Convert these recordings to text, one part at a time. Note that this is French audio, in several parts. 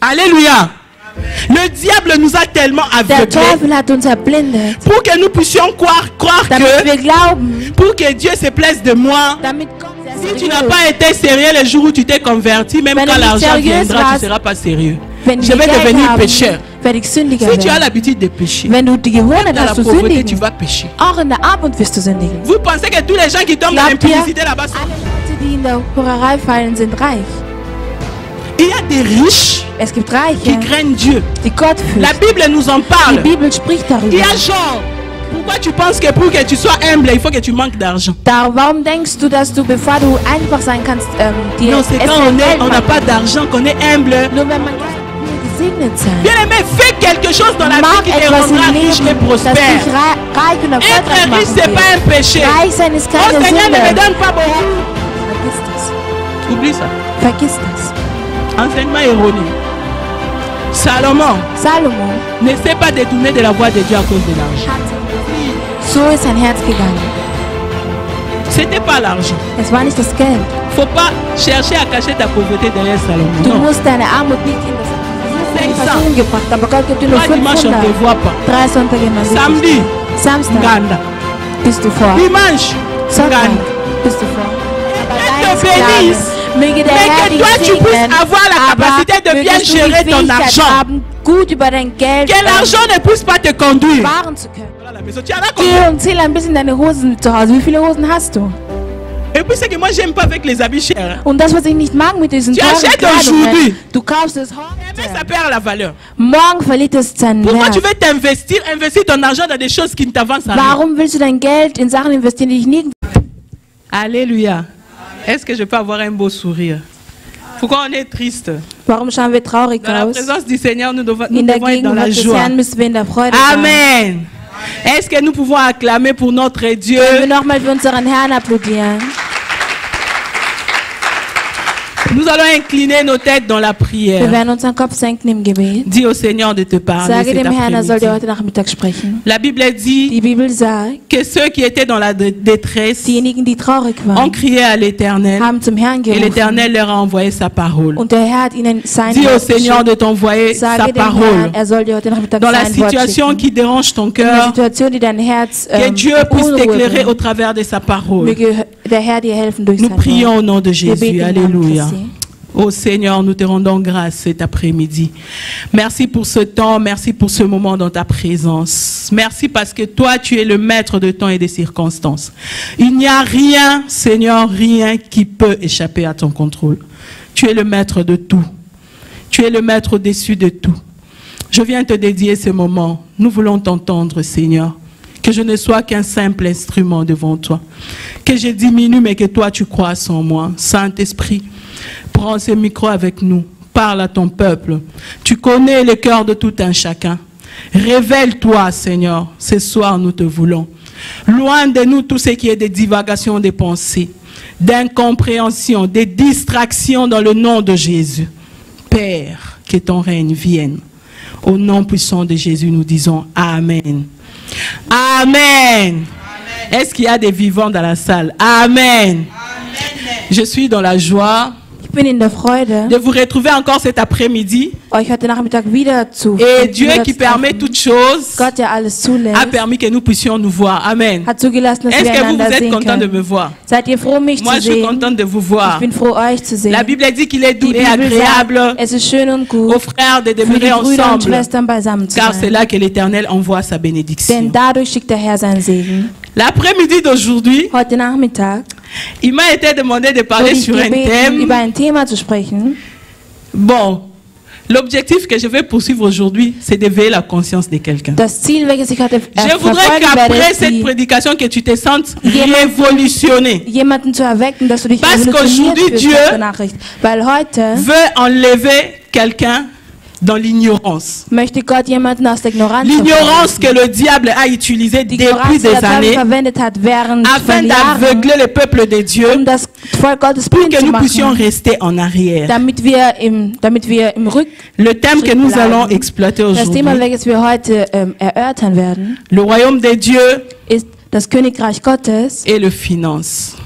Alléluia. Le diable nous a tellement aveuglés pour que nous puissions croire que pour que Dieu se plaise de moi. Si tu n'as pas été sérieux le jour où tu t'es converti, même quand l'argent viendra, tu ne seras pas sérieux. Je vais devenir pécheur. Si tu as l'habitude de pécher, dans la pauvreté, tu vas pécher. Vous pensez que tous les gens qui tombent dans l'impudicité là-bas sont... Il y a des riches qui craignent Dieu. La Bible nous en parle. Il y a genre... Pourquoi tu penses que pour que tu sois humble, il faut que tu manques d'argent? Warum denkst du, dass du, bevor du einfach sein kannst, non, c'est quand on n'a pas d'argent qu'on est humble. Bien aimé, fais quelque chose dans la vie qui te rendra riche et prospère. Être riche, ce n'est pas un péché. Oh Seigneur, ne me donne pas beaucoup. Oublie ça. Enseignement erroné. Salomon ne s'est pas détourné de la voie de Dieu à cause de l'argent. So ist sein Herz gegangen. C'était pas l'argent. Es war nicht das Geld. Faut pas chercher à cacher ta pauvreté derrière Salomon. Du musst deine Armut nicht in das Versuchen gebracht, aber Gott gibt dir nur 500. Drei Sonntage in meinem Samedi, Samstag bist du vor. Dimanche, Sonntag bist du vor. Mais que toi tu puisses avoir la capacité de bien gérer ton argent. Que l'argent ne puisse pas te conduire. Zähl ein bisschen deine Hosen zu Hause. Wie viele Hosen hast du? Et puis c'est que moi j'aime pas avec les habits chers. Und das, was ich nicht mag mit diesen teuren Kleidungen, du kaufst es heute. Ça perd la valeur. Morgen verliert es seinen Wert. Pourquoi tu veux t'investir, investir ton argent dans des choses qui ne t'avancent rien? Warum willst du dein Geld in Sachen investieren, die dich nie... Alléluia. Est-ce que je peux avoir un beau sourire? Pourquoi on est triste? Warum schauen wir traurig dans aus? La présence du Seigneur, nous devons in der être dans la des joie. Herrn müssen wir in der Freude Amen. Est-ce que nous pouvons acclamer pour notre Dieu? Können wir nochmal für unseren Herrn applaudieren? Nous allons incliner nos têtes dans la prière. Wir werden unseren Kopf senken im Gebet. Dis au Seigneur de te parler. Sage dem Herrn, er soll dir heute Nachmittag sprechen. La Bible dit Die Bibel sagt, que ceux qui étaient dans la détresse diejenigen, die traurig waren, ont crié à l'Éternel et l'Éternel leur a envoyé sa parole. Und der Herr hat ihnen sein Dis au Seigneur de t'envoyer sa parole. Er soll dir heute Nachmittag dans la situation qui dérange ton cœur, que Dieu puisse t'éclairer au travers de sa parole. Nous prions au nom de Jésus. Alléluia. Oh Seigneur, nous te rendons grâce cet après-midi. Merci pour ce temps, merci pour ce moment dans ta présence. Merci parce que toi, tu es le maître de temps et des circonstances. Il n'y a rien, Seigneur, rien qui peut échapper à ton contrôle. Tu es le maître de tout. Tu es le maître au-dessus de tout. Je viens te dédier ce moment. Nous voulons t'entendre, Seigneur. Que je ne sois qu'un simple instrument devant toi. Que je diminue, mais que toi, tu croisses en moi. Saint-Esprit, prends ce micro avec nous. Parle à ton peuple. Tu connais le cœur de tout un chacun. Révèle-toi, Seigneur. Ce soir, nous te voulons. Loin de nous tout ce qui est des divagations des pensées, d'incompréhension, des distractions dans le nom de Jésus. Père, que ton règne vienne. Au nom puissant de Jésus, nous disons Amen. Amen. Est-ce qu'il y a des vivants dans la salle? Amen. Je suis dans la joie de vous retrouver encore cet après-midi. Et Dieu qui permet toutes choses a permis que nous puissions nous voir. Amen. Est-ce que vous êtes content de me voir? Moi, je suis contente de vous voir. La Bible dit qu'il est doux et agréable aux frères de demeurer ensemble, car c'est là que l'Éternel envoie sa bénédiction. L'après-midi d'aujourd'hui, il m'a été demandé de parler sur un thème. Bon, l'objectif que je vais poursuivre aujourd'hui, c'est d'éveiller la conscience de quelqu'un. Je voudrais qu'après cette prédication, que tu te sentes révolutionné. Parce qu'aujourd'hui, Dieu veut enlever quelqu'un dans l'ignorance. L'ignorance que le diable a utilisée depuis des années afin d'aveugler le peuple de Dieu pour que nous puissions rester en arrière. Le thème que nous allons exploiter aujourd'hui, le royaume de Dieu das Königreich Gottes et le finance.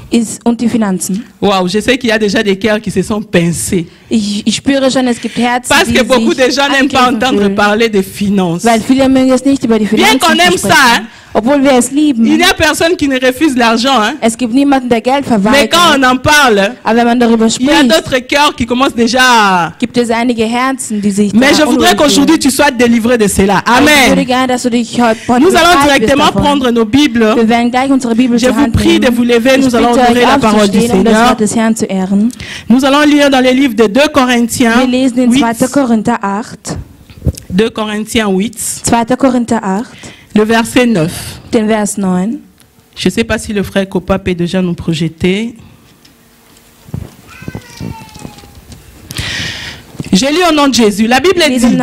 und die Finanzen. Wow, je sais qu'il y a déjà des cœurs qui se sont pincés. Ich spüre schon, es gibt Herzen, parce que beaucoup de gens n'aiment pas entendre parler de finances. Weil viele mögen es nicht über die Finanzen Bien qu'on aime ça, hein? Obwohl wir es lieben. Il n'y a personne qui ne refuse l'argent, hein? Es gibt niemanden, der Geld verweigert. Mais quand on en parle, aber wenn man darüber spricht, il y a d'autres cœurs qui commencent déjà à... Gibt es einige Herzen, die sich Mais je voudrais qu'aujourd'hui tu sois délivré de cela. Amen. Ich würde gerne, dass du dich heute nous allons directement prendre nos Bibles. Wir werden gleich unsere Bibel je vous prie de vous lever, nous allons ouvrir la parole du Seigneur. Nous allons lire dans les livres de 2 Corinthiens. Wir lesen in 2. Korinther 8. 2 Corinthiens 8. 2. Korinther 8. Le verset 9. Den Vers 9. Je ne sais pas si le frère Kopa peut déjà nous projeter. Je lis au nom de Jésus. La Bible dit,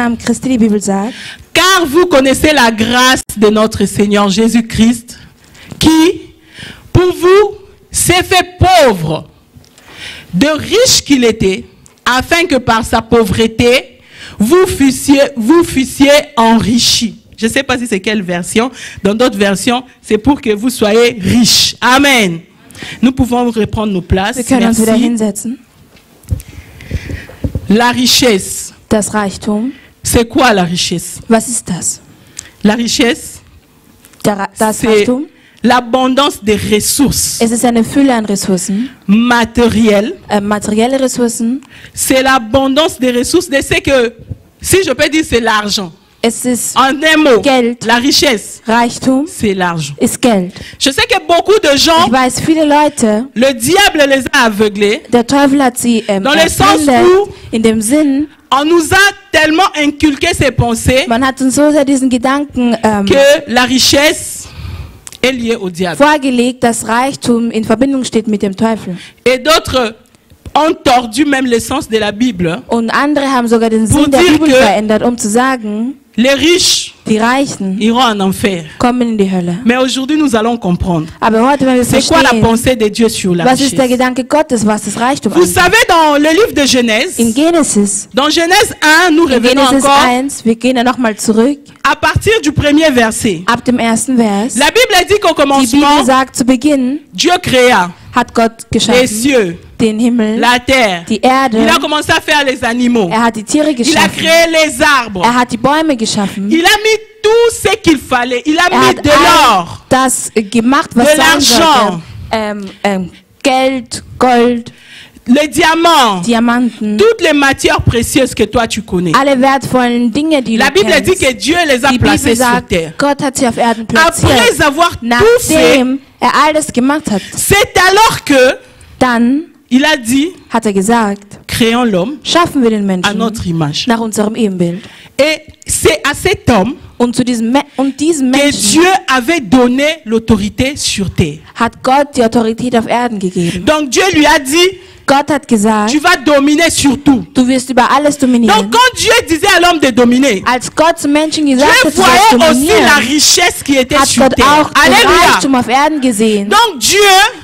car vous connaissez la grâce de notre Seigneur Jésus-Christ, qui, pour vous, s'est fait pauvre, de riche qu'il était, afin que par sa pauvreté, vous fussiez enrichis. Je ne sais pas si c'est quelle version. Dans d'autres versions, c'est pour que vous soyez riches. Amen. Nous pouvons reprendre nos places. Merci. La richesse. Das Reichtum. C'est quoi la richesse? Was ist das? La richesse, c'est l'abondance des ressources. Es ist eine Fülle an Ressourcen. Matérielles. Materielle Ressourcen. C'est l'abondance des ressources de ce que, si je peux dire, c'est l'argent. Es ist en un mot, Geld. La richesse, Reichtum, c'est l'argent. Ist Geld. Je sais que beaucoup de gens, ich weiß, viele Leute, le diable les a aveuglés, der Teufel hat sie, dans le sens où, in dem Sinn, on nous a tellement inculqué ces pensées, man hat uns so sehr diesen Gedanken, que la richesse est liée au diable. Vorgelegt, dass Reichtum in Verbindung steht mit dem Teufel. Et d'autres ont tordu même le sens de la Bible. Und andere haben sogar den Sinn der Bibel verändert, um zu sagen, les riches die Reichen iront en enfer. Kommen in die Hölle. Mais aujourd'hui nous allons comprendre. Aber heute werden wir c'est quoi la pensée de Dieu sur la richesse? Was ist der Gedanke Gottes, was das Reichtum Vous savez, dans le livre de Genèse, in Genesis, dans Genèse 1, nous revenons Genesis encore 1, wir gehen noch mal zurück, à partir du premier verset. Ab dem ersten Vers. La Bible dit qu'au commencement, die Bibel sagt, zu Beginn, Dieu créa hat Gott geschaffen, les cieux, den Himmel, la terre. Die Erde. Il a commencé à faire les animaux. Hat die Tiere geschaffen. Il a créé les arbres. Hat die Bäume geschaffen. Il a mis tout ce qu'il fallait. Il a mis de l'or, das gemacht, was de l'argent, Geld, Gold, les diamants, Diamanten, toutes les matières précieuses que toi tu connais. Alle wertvollen Dinge, die la du Bible kennst. dit que Dieu les a placés sur terre. Gott hat sie auf Erden platziert. Après avoir tout fait, alles gemacht hat, c'est alors que dann il a dit, hat gesagt, créons l'homme schaffen wir den Menschen à notre image. Nach unserem Ebenbild. Et c'est à cet homme diesem que Menschen Dieu avait donné l'autorité sur terre. Hat Gott die Autorität auf Erden gegeben. Donc Dieu lui a dit, Gott hat gesagt, tu vas dominer sur tout. Du wirst über alles dominieren. Donc quand Dieu disait à l'homme de dominer, als Gott zum Menschen gesagt Dieu voyait aussi la richesse qui était sur Gott terre. Auch Alléluia. Auf Erden gesehen. Donc Dieu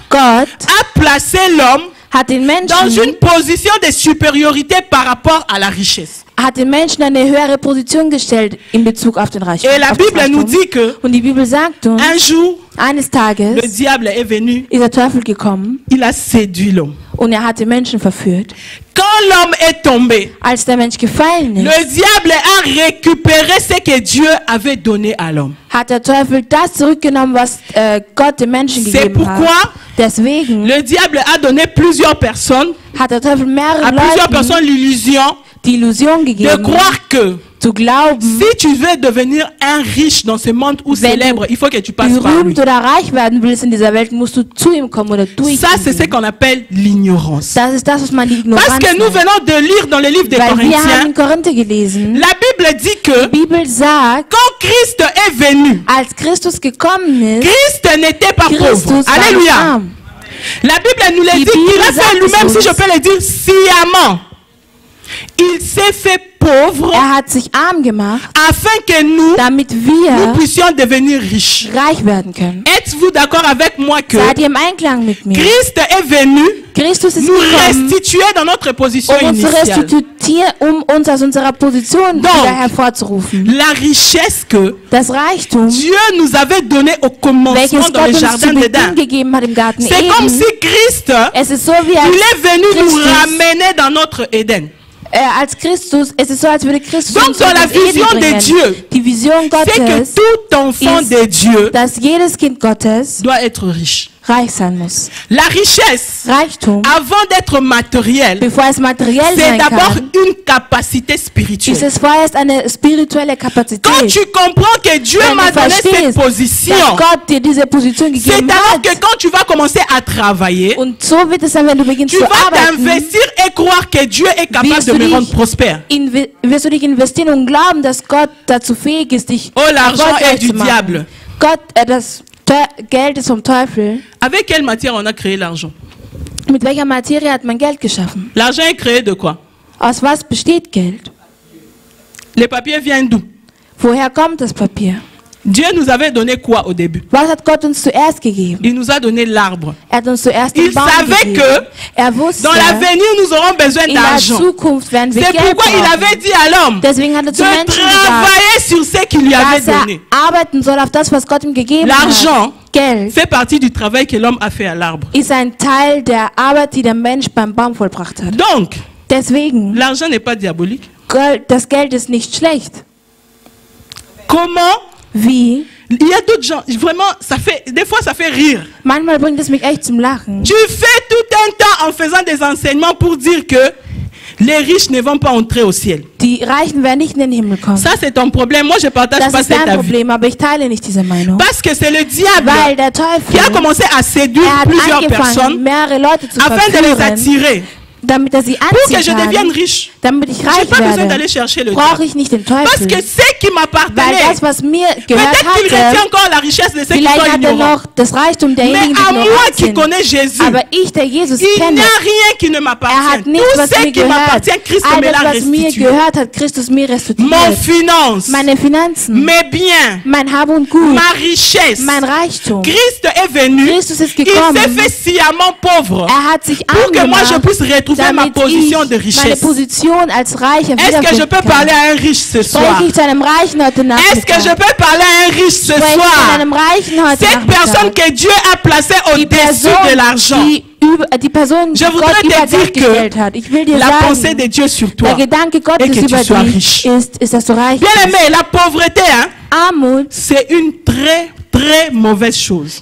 Gott a placé l'homme hat den Menschen dans une position de supériorité par rapport à la richesse. Hat den Menschen eine höhere Position gestellt in Bezug auf den Reichtum. Et la Bible nous dit que Und die Bibel sagt uns, un jour, eines Tages le diable est venu, ist der Teufel gekommen, il a séduit l'homme. Und hat den Menschen verführt. Quand l'homme est tombé, als der Mensch gefallen ist, le diable a récupéré ce que Dieu avait donné à l'homme. Hat der Teufel das zurückgenommen, was Gott dem Menschen gegeben hat. C'est pourquoi deswegen le diable a donné plusieurs personnes, hat der Teufel à plusieurs personnes l'illusion de croire que zu glauben, si tu veux devenir un riche dans ce monde ou célèbre, il faut que tu passes par lui. Oder reich werden willst in dieser Welt, musst du zu ihm kommen oder durch Ça, c'est ce qu'on appelle l'ignorance. Das ist das, was man die Ignoranz Parce que nous venons de lire dans le livre des Corinthiens, gelesen, la Bible dit que Bibel sagt, quand Christ est venu, als Christus gekommen ist, Christ n'était pas pauvre. Alléluia. La Bible nous le dit, il a fait lui-même, si je peux le dire, sciemment. Il s'est fait pauvre hat sich arm gemacht, afin que nous, damit wir puissions devenir riches. Reich werden können. Êtes-vous d'accord avec moi que Seid ihr im Einklang mit mir? Christ est venu Christus ist nous restituer dans notre position initiale. hier, uns aus unserer Position wieder hervorzurufen. La richesse que das Reichtum, Dieu nous avait donné au commencement dans le jardin d'Éden. C'est comme si Christ, il est venu nous ramener dans notre Éden. Als Christus, es ist so, als würde Christus donc dans la vision de Dieu, die Vision Gottes, c'est que tout enfant de Dieu dass jedes Kind Gottes doit être riche. Reich sein muss. La richesse, Reichtum, avant d'être matérielle, c'est d'abord une capacité spirituelle. Ist es vorerst eine spirituelle Kapazität. Quand tu comprends que Dieu m'a donné cette position, c'est alors que quand tu vas commencer à travailler, und so wird es sein, wenn du beginnst tu vas t'investir et croire que Dieu est capable de me rendre prospère. Wirst du dich investieren und glauben, dass Gott dazu fähig ist, dich oh, l'argent est du diable. Gott, das Geld ist vom Teufel. Avec quelle matière on a créé l'argent? Mit welcher Materie hat man Geld geschaffen? L'argent est créé de quoi? Aus was besteht Geld? Les papiers viennent d'où? Woher kommt das Papier? Dieu nous avait donné quoi au début? Was hat Gott uns zuerst gegeben? Il nous a donné l'arbre. Er hat uns zuerst den Baum gegeben. Que dans l'avenir nous aurons besoin d'argent. C'est pourquoi il avait dit à l'homme de travailler sur ce qu'il lui avait donné. L'argent fait partie du travail que l'homme a fait à l'arbre. Donc, l'argent n'est pas diabolique. Das Geld ist nicht schlecht. Comment? Wie? Il y a d'autres gens, vraiment, des fois ça fait rire. Manchmal bringt es mich echt zum Lachen. Tu fais tout un temps en faisant des enseignements pour dire que les riches ne vont pas entrer au ciel. Die Reichen werden nicht in den Himmel kommen. Ça c'est ton problème. Moi je partage pas cet avis. Problem, aber ich teile nicht diese Meinung. Parce que c'est le diable qui a commencé à séduire plusieurs personnes afin de les attirer. Damit sie pour que je devienne riche. Damit ich reich werde. Pas besoin d'aller chercher le brauche ich nicht den Teufel. Parce que ce qui m'appartenait, das, was mir gehört peut-être qu'il retient encore la richesse de ceux qui sont ignorants. Das Reichtum derjenigen, mais à moi qui connais Jésus, aber ich, der Jesus il kenne, n'y a rien qui ne m'appartient. Tout ce qui m'appartient, Christ me l'a restitué. Mon finance, meine Finanzen, mes biens, mein Hab und Gut, ma richesse, mein Reichtum. Christ est venu, il s'est fait sciemment pauvre pour que moi je puisse retrouver ma position de richesse. Est-ce que je peux parler à un riche ce soir? Est-ce que je peux parler à un riche ce soir? Cette personne que Dieu a placée au-dessus de l'argent. Je voudrais te dire que la pensée de Dieu sur toi est que tu sois riche. Bien aimé, la pauvreté, c'est une très mauvaise chose.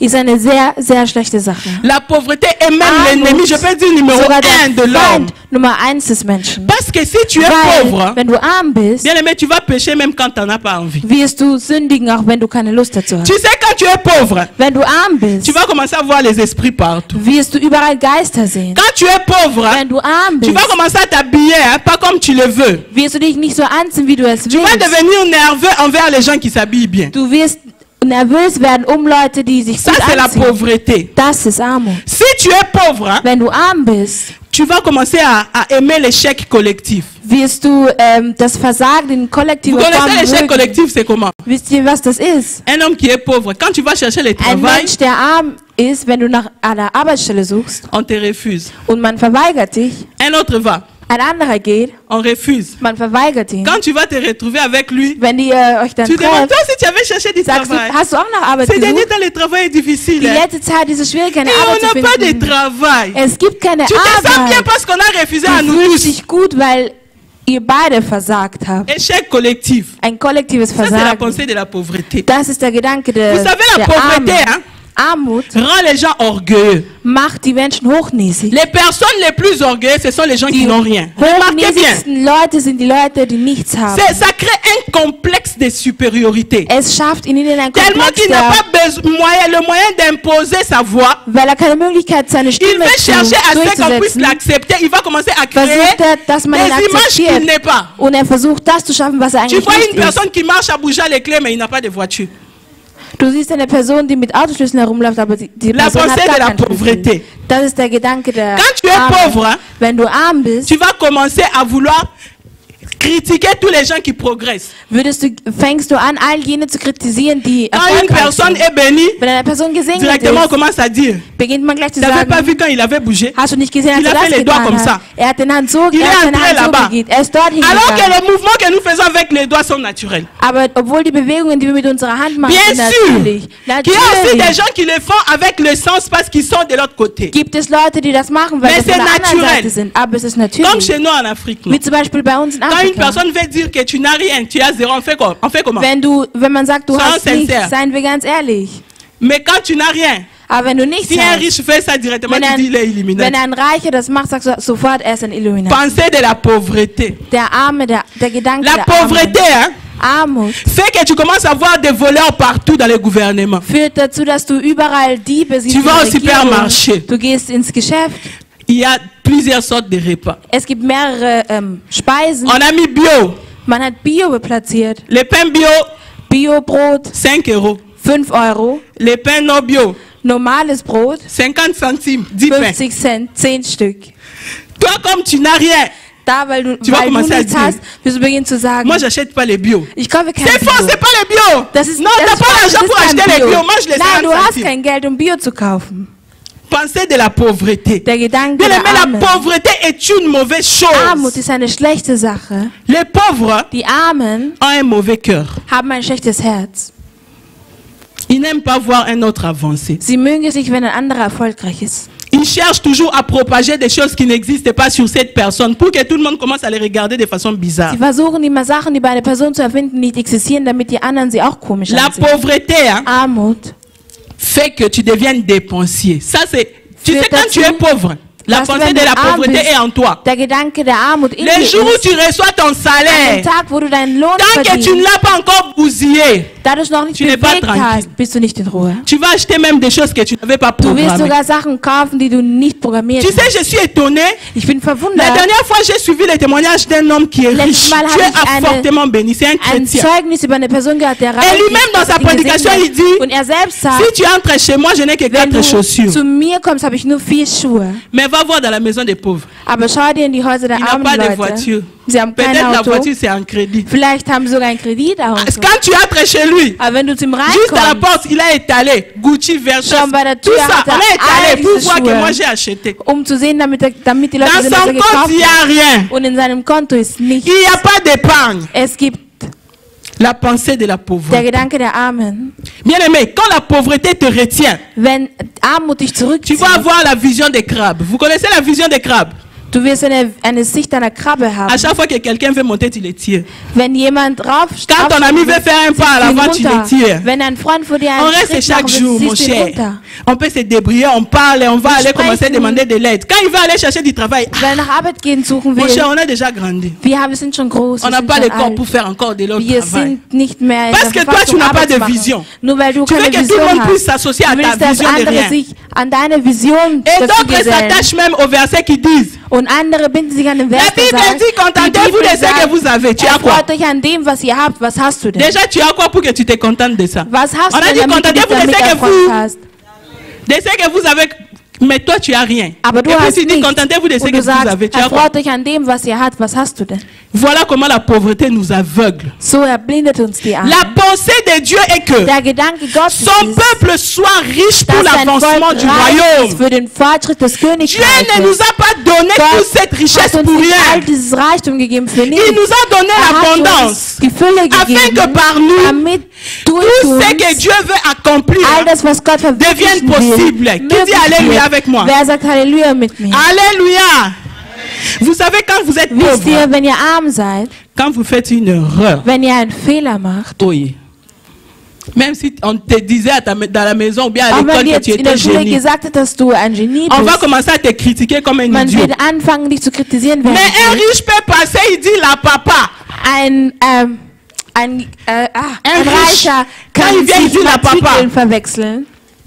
La pauvreté est même l'ennemi, je peux dire numéro 1 de l'homme. Parce que si tu es pauvre, bien aimé, tu vas pécher même quand tu n'en as pas envie. Tu sais, quand tu es pauvre, tu vas commencer à voir les esprits partout. Quand tu es pauvre, tu vas commencer à t'habiller, pas comme tu le veux. Tu vas devenir nerveux envers les gens qui s'habillent bien. Nervös werden Leute, die sich ça, c'est la pauvreté. Das ist Armut. Si tu es pauvre, wenn du arm bist, tu vas commencer à aimer l'échec collectif. Wirst du das Versagen in kollektiver Form mögen. Vous connaissez l'échec collectif, c'est comment? Wisst ihr, was das ist? Un homme qui est pauvre, quand tu vas chercher le travail, ein Mensch, der arm ist, wenn du nach einer Arbeitsstelle suchst, on te refuse. Und man verweigert dich. Un autre va. Ein anderer geht. On refuse. Man verweigert ihn. Quand tu vas te retrouver avec lui, wenn ihr euch dann tu demandes toi si tu avais cherché du travail. Hast du auch nach Arbeit gesucht? Ces derniers temps, le travail est difficile. Die letzte Zeit ist es schwierig, keine Arbeit zu finden. On n'a pas de travail. Es gibt keine Arbeit. Tu te sens bien parce qu'on a refusé à nous tous. Du fühlst dich gut, weil ihr beide versagt habt. Échec collectif. Ein kollektives Versagen. Ça, c'est la pensée de la pauvreté. Das ist der Gedanke der Vous savez, la pauvreté, Armut rend les gens orgueilleux. Macht die Menschen hochnäsig. Les personnes les plus orgueilleuses, ce sont les gens qui n'ont rien. Remarquez bien. Leute sind die Leute, die nichts haben. Ça crée un complexe de supériorité. Es schafft in ihnen ein Tellement qu'il n'a pas le moyen d'imposer sa voix. Weil keine Möglichkeit seine Stimme il veut chercher à ce qu'on puisse l'accepter. Il va commencer à créer des images qu'il n'est pas. Und versucht das zu schaffen, was eigentlich tu vois une personne qui marche à bouger les clés, mais il n'a pas de voiture. Du siehst eine Person, die mit Autoschlüsseln herumläuft, aber die Person hat gar keinen Schlüssel. Das ist der Gedanke der Quand tu es pauvre, wenn du arm bist, tu vas commencer à vouloir critiquer tous les gens qui progressent. Fängst du an, all jene zu kritisieren, die quand une personne est bénie, wenn eine Person gesegnet directement on commence à dire, beginnt man gleich zu tu n'avais sagen, pas vu quand il avait bougé? hast du nicht gesehen, il a fait les doigts comme ça. Er hat den Hand so, il est entré là-bas. Alors que hingegangen. les mouvements que nous faisons avec les doigts sont naturels. Aber obwohl die Bewegungen, die wir mit unserer Hand machen, bien sûr, natürlich. Il y a aussi des gens qui le font avec le sens parce qu'ils sont de l'autre côté. Gibt es Leute, die das machen, weil sie von der anderen Seite sind. Aber es ist natürlich. Comme chez nous en Afrique. Wie zum Beispiel bei uns in Afrika. Quand une personne veut dire que tu n'as rien, tu as zéro, on fait comment? Wenn man sagt, du hast nichts, seien wir ganz ehrlich. Mais quand tu n'as rien, aber wenn du nichts si un riche fait ça directement, tu dis il est Illuminati. Wenn ein Reicher das macht, sagst du sofort, er ist ein Illuminati. Pensez de la pauvreté. Der Arme, der Gedanke la pauvreté, hein? Armut fait que tu commences à voir des voleurs partout dans le gouvernement. Führt dazu, dass du überall Diebe siehst. Tu vas au supermarché. Du gehst ins Geschäft. Il y a plusieurs sortes de repas. Es gibt mehrere Speisen. On a mis bio. Man hat Bio platziert. Le pain bio. Bio-Brot. 5 €. 5 €. Le pain non bio. Normales Brot. 50 centimes. 10 50 Cent. 10 Stück. Toi, comme tu n'as rien. Da, weil du nichts hast, wirst du beginnen zu sagen, moi j'achète pas les bio. Ich kaufe kein C'est faux, c'est pas les bio. Non, t'as pas l'argent pour acheter les bio. Mange les 50 Nein, du hast kein Geld, um Bio zu kaufen. Pensez de la pauvreté. Der Gedanke Bien, der mais Armen. la pauvreté est une mauvaise chose. Armut ist eine schlechte Sache. Les pauvres Die Armen ont un mauvais cœur. Haben ein schlechtes Herz. Ils n'aiment pas voir un autre avancer. Sie mögen es nicht, wenn ein anderer erfolgreich ist. Ils cherchent toujours à propager des choses qui n'existent pas sur cette personne pour que tout le monde commence à les regarder de façon bizarre. Sie versuchen immer Sachen, die bei einer Person zu erfinden, die nicht existieren, damit die anderen sie auch komisch ansehen. La pauvreté, hein, Armut fait que tu deviennes dépensier. Ça c'est, tu sais quand tu es pauvre. La pensée de la pauvreté est en toi. Der Gedanke der Armut in le jour où tu reçois ton salaire, Tag, wo du deinen Lohn tant que tu ne l'as pas encore bousillé, tu n'es pas tranquille. Bist du nicht in Ruhe. Tu vas acheter même des choses que tu n'avais pas programmées. Du wirst sogar Sachen kaufen, die du nicht programmiert hast. Tu sais, je suis étonné. Ich bin verwundert. La dernière fois, j'ai suivi le témoignage d'un homme qui est riche. Dieu a fortement béni. C'est un chrétien. Zeugnis über eine Person gehört, der reich ist. Et lui-même dans sa prédication, il dit, und selbst sagt, si tu entres chez moi, je n'ai que 4 chaussures. Zu mir kommst, habe ich nur 4 Schuhe. Mais va voir dans la maison des pauvres. Aber schau dir in die Häuser der armen Leute. De voiture. Sie haben kein Peut-être Auto. la voiture c'est en crédit. Vielleicht haben sie sogar ein Kredit. Quand tu entres chez lui, aber wenn du zum juste à la porte, il a étalé Gucci, Versace, tout ça. On a étalé pour voir que moi j'ai acheté. Zu sehen, damit die Leute dans son compte, il n'y a rien. Und in seinem Konto ist nichts. Il n'y a pas d'épargne. Es gibt la pensée de la pauvreté. Der Gedanke der Armen. Bien aimé, quand la pauvreté te retient, wenn Armut dich zurückzieht, tu vas avoir la vision des crabes. Vous connaissez la vision des crabes? Du wirst eine Sicht einer Krabbe haben. À chaque fois que quelqu'un veut monter, tu les tires. Wenn jemand drauf Quand ton ami veut faire un pas à l'avant, tu les tires. Wenn ein Freund vor dir on reste chaque jour, mon cher. On peut se débrouiller, on parle et on va aller commencer à demander de l'aide. Quand il va aller chercher du travail, mon cher, on a déjà grandi. Wir sind schon groß. On n'a pas le corps pour faire encore de l'autre travail. Nicht mehr Parce que toi, tu n'as pas de vision. Nur weil du tu veux que tout le monde puisse s'associer à ta vision de rien. An deine Vision et d'autres s'attachent même aux versets qui disent. Und andere binden sich an den Vers, la Bible dit, contentez-vous de ce que vous avez. Tu as quoi? An dem, was ihr habt. Was hast du denn? Déjà, tu as quoi pour que tu te contentes de ça? Was hast on a dit, contentez-vous de ce que vous avez. Mais toi, tu as rien. Aber du et hast puis tu dis, contentez-vous de ce que vous avez. Tu as quoi? Euch an dem, was ihr habt. Was hast du denn? Voilà comment la pauvreté nous aveugle. So erblindet uns die Arme. La pensée de Dieu est que Der Gedanke Gottes son peuple soit riche pour l'avancement du royaume. Für den Fortschritt des Königreiches. Dieu ne nous a pas donné toute cette richesse pour rien. Reichtum gegeben für nichts. Il nous a donné l'abondance afin que par nous tout ce que Dieu veut accomplir devienne possible. Qui dit Alléluia avec moi? Wer sagt Halleluja mit mir? Alléluia. Vous savez quand vous êtes pauvre, wisst ihr, wenn ihr arm seid, quand vous faites une erreur, wenn ihr einen Fehler macht, oui. Même si on te disait dans la maison ou bien à l'école que tu étais génie, on va commencer à te critiquer comme un idiot. Mais un riche peut passer, il dit la papa. Ein Reicher, quand il vient, il dit la papa.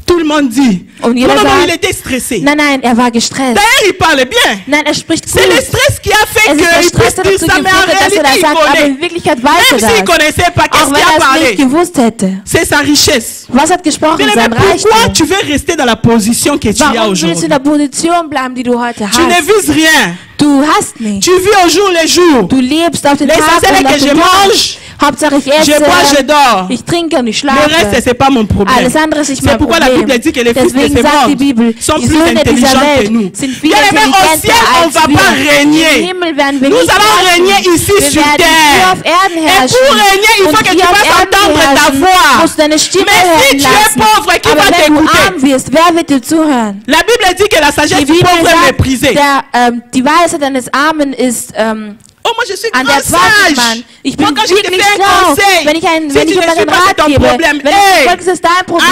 Tout le monde dit. Und jeder non, sagt, il était stressé. Nein, war gestresst. D'ailleurs, il parle bien. Nein, spricht gut. C'est le stress qui a fait qu'il puisse dire ça, mais en réalité, il connaît. Même s'il ne connaissait pas, qu'est-ce qu'il a parlé? C'est sa richesse. Was hat gesprochen? Mais pourquoi tu veux rester dans la position que tu as aujourd'hui? In der Position bleiben, die du heute hast? Tu ne vises rien. Du hast nicht. Tu vis au jour le jour. Du lebst auf den Tag und auf den Tag. Hauptsache ich esse, je bois, je dors. Ich trinke und ich schlafe. Le reste, c'est pas mon problème. Alles andere ist nicht mein Problem. C'est pourquoi la Bible dit que les fils de ce monde sont plus intelligents que nous. Bien aimé, au ciel, on ne va pas régner. Nous allons régner ici sur terre. Et pour régner, il faut que tu fasses entendre ta voix. Mais si tu es pauvre, qui va t'écouter? La Bible dit que la sagesse du pauvre est méprisée. Die Weisheit eines Armen ist oh, moi je suis grand sage. Moi quand je te fais un conseil, si tu ne suis pas, c'est ton problème.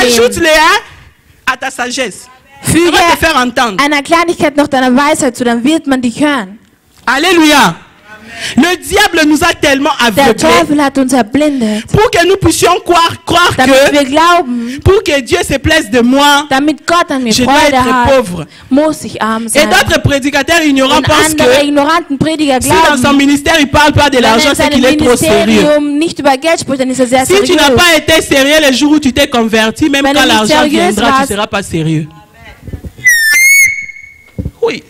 Ajoute-le à ta sagesse. On va te faire entendre. Einer Kleinigkeit noch deiner Weisheit zu, dann wird man dich hören. Alléluia. Le diable nous a tellement aveuglés pour que nous puissions croire que pour que Dieu se plaise de moi, je dois être pauvre. Et d'autres prédicateurs ignorants pensent que si dans son ministère il ne parle pas de l'argent, c'est qu'il est trop sérieux. Si tu n'as pas été sérieux le jour où tu t'es converti, même quand l'argent viendra, tu ne seras pas sérieux. Oui.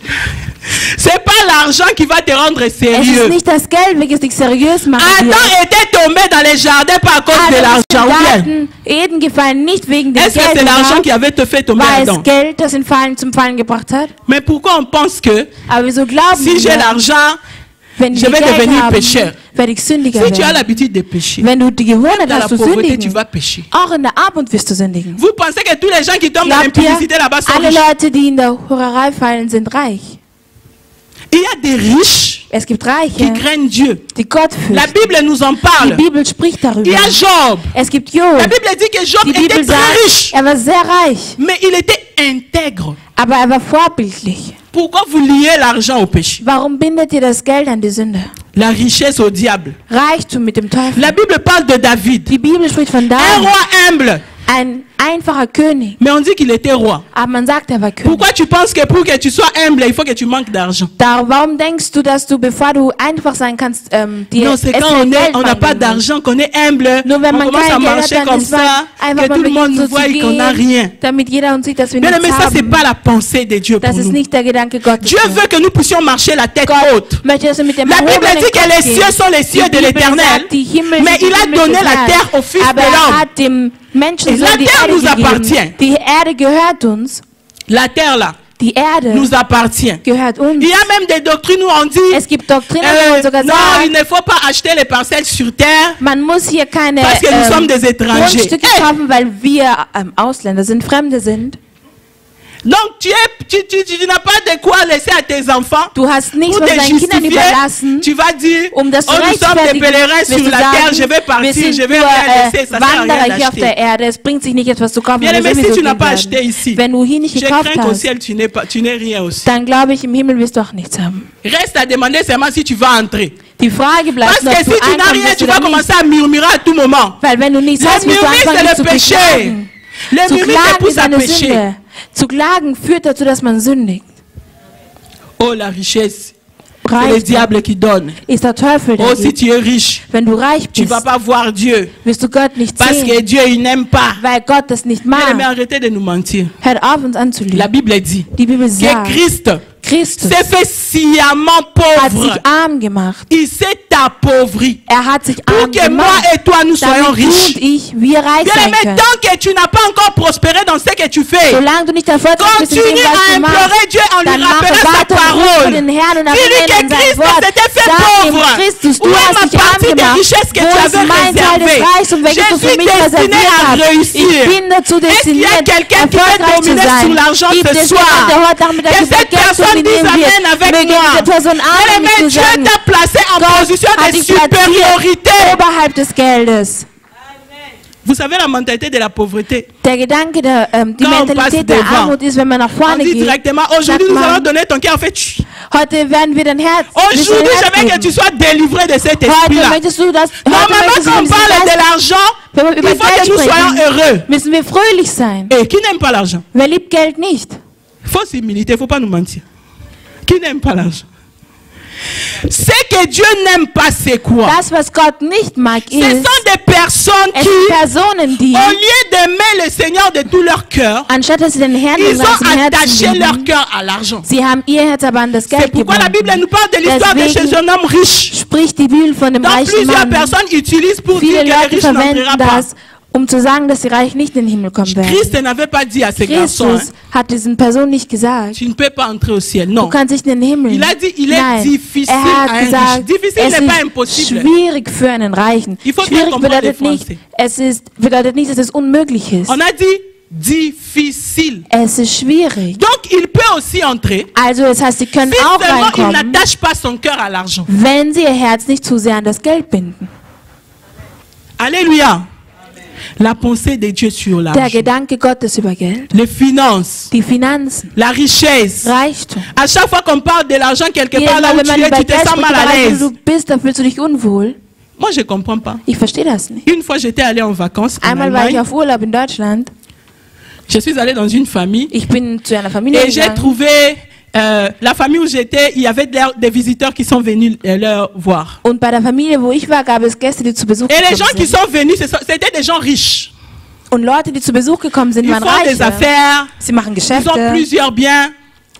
C'est pas l'argent qui va te rendre sérieux. Adam était tombé dans les jardins pas à cause de l'argent. Est-ce que c'est l'argent qui avait te fait tomber dedans? Mais pourquoi on pense que si j'ai l'argent, je vais devenir pécheur? Si tu as l'habitude de pécher, dans la pauvreté, tu vas pécher. Vous pensez que tous les gens qui tombent dans l'impudicité là-bas sont riches? Il y a des riches qui craignent Dieu. La Bible nous en parle. Il y a Job. La Bible dit que Job était très riche. Mais il était intègre. Pourquoi vous liez l'argent au péché? La richesse au diable. La Bible parle de David. Un roi humble. Mais on dit qu'il était roi. Pourquoi tu penses que pour que tu sois humble, il faut que tu manques d'argent? Warum denkst du, dass du, bevor du einfach sein kannst, non, c'est quand on n'a pas d'argent, qu'on est humble, on commence à marcher comme ça, que tout le monde nous voit et qu'on n'a rien. Mais ça, c'est pas la pensée de Dieu pour nous. Dieu veut que nous puissions marcher la tête haute. La Bible dit que les cieux sont les cieux de l'Éternel, mais il a donné la terre au Fils de l'homme. Et la terre nous appartient. La terre là nous appartient. Il y a même des doctrines où on dit non, il ne faut pas acheter les parcelles sur terre parce que nous sommes des étrangers. Donc tu n'as pas de quoi laisser à tes enfants pour te justifier. Tu vas dire, oh, nous sommes des pèlerins sur la terre, je vais partir, je vais rien laisser, ça sert à rien d'acheter. Bien aimé, si tu n'as pas acheté ici, je crains qu'au ciel tu n'aies rien aussi. Reste à demander seulement si tu vas entrer. Parce que si tu n'as rien, tu vas commencer à murmurer à tout moment. Le murmure, c'est le péché. Le murmure te pousse à pécher. Zu klagen führt dazu, dass man sündigt. Oh, la richesse. C'est le diable qui donne. Ist der Teufel, oh, si tu es riche, wenn du reich bist, tu ne vas pas voir Dieu. Wirst du Gott nicht parce sehen, que Dieu, il n'aime pas. Weil Gott das nicht mag. Mais arrêtez de nous mentir. Hört auf, uns anzulügen. La Bible dit Die Bibel sagt, que Christus s'est fait sciemment pauvre. Il s'est appauvri. Pour que moi et toi nous soyons riches. Bien aimé, tant que tu n'as pas encore prospéré dans ce que tu fais, continue à implorer Dieu en lui rappelant sa parole. Dis-lui que Christ s'était fait pauvre. Où est ma partie des richesses que tu avais réservées? Je suis destiné à réussir. Est-ce qu'il y a quelqu'un qui veut dominer sur l'argent ce soir? Que cette personne dise amen avec moi. Mais Dieu t'a placé en position de supériorité. Vous savez la mentalité de la pauvreté. Die Mentalität der Armut ist, wenn man nach vorne geht. Directement, aujourd'hui nous allons donner ton cœur. En fait, heute werden wir dein Herz. Aujourd'hui, je veux que tu sois délivré de cet esprit-là. Normalement, quand on parle de l'argent, il faut que nous soyons heureux. Müssen wir fröhlich sein. Et qui n'aime pas l'argent? Wer liebt Geld nicht? Fausse humilité, il ne faut pas nous mentir. Qui n'aime pas l'argent? Ce que Dieu n'aime pas, c'est quoi? Das, was Gott nicht mag, ce sont des personnes qui, au lieu d'aimer le Seigneur de tout leur cœur, ils ont attaché leur cœur à l'argent. C'est pourquoi la Bible nous parle de l'histoire de ce jeune homme riche. Donc plusieurs personnes utilisent pour dire que les riches n'entrera pas. Zu sagen, dass die Reichen nicht in den Himmel kommen werden. Christ n'avait pas dit à ces garçons, hat diesen Personen nicht gesagt, tu ne peux pas entrer au ciel. Non. Du kannst nicht in den Himmel. Il a dit, il est difficile hat à un gesagt, riche. Difficile n'est pas impossible. Schwierig für einen Reichen. Il faut schwierig bedeutet nicht, dass es unmöglich ist. On a dit difficile. Es ist schwierig. Donc il peut aussi entrer. Also das heißt, sie können auch reinkommen. Il n'attache pas son cœur à l'argent. Wenn sie ihr Herz nicht zu sehr an das Geld binden. Alléluia. La pensée de Dieu sur l'argent. Der Gedanke Gottes über Geld. Les finances. Die Finanzen. La richesse. Reichtum. À chaque fois qu'on parle de l'argent quelque part là où tu es, tu te sens mal à l'aise. Du bist, dann fühlst du dich unwohl. Moi, je comprends pas. Ich verstehe das nicht. Une fois, j'étais allé en vacances. Einmal war ich auf Urlaub in Deutschland. Je suis allé dans une famille. Ich bin zu einer Familie et j'ai trouvé la famille où j'étais, il y avait des visiteurs qui sont venus leur voir. Und bei der Familie, wo ich war, gab es Gäste, die zu Besuch gekommen sind. Et les gens qui sont venus, c'était des gens riches. Und Leute, die zu Besuch gekommen sind, waren Reiche. Des affaires. Sie machen Geschäfte. Ils ont plusieurs biens.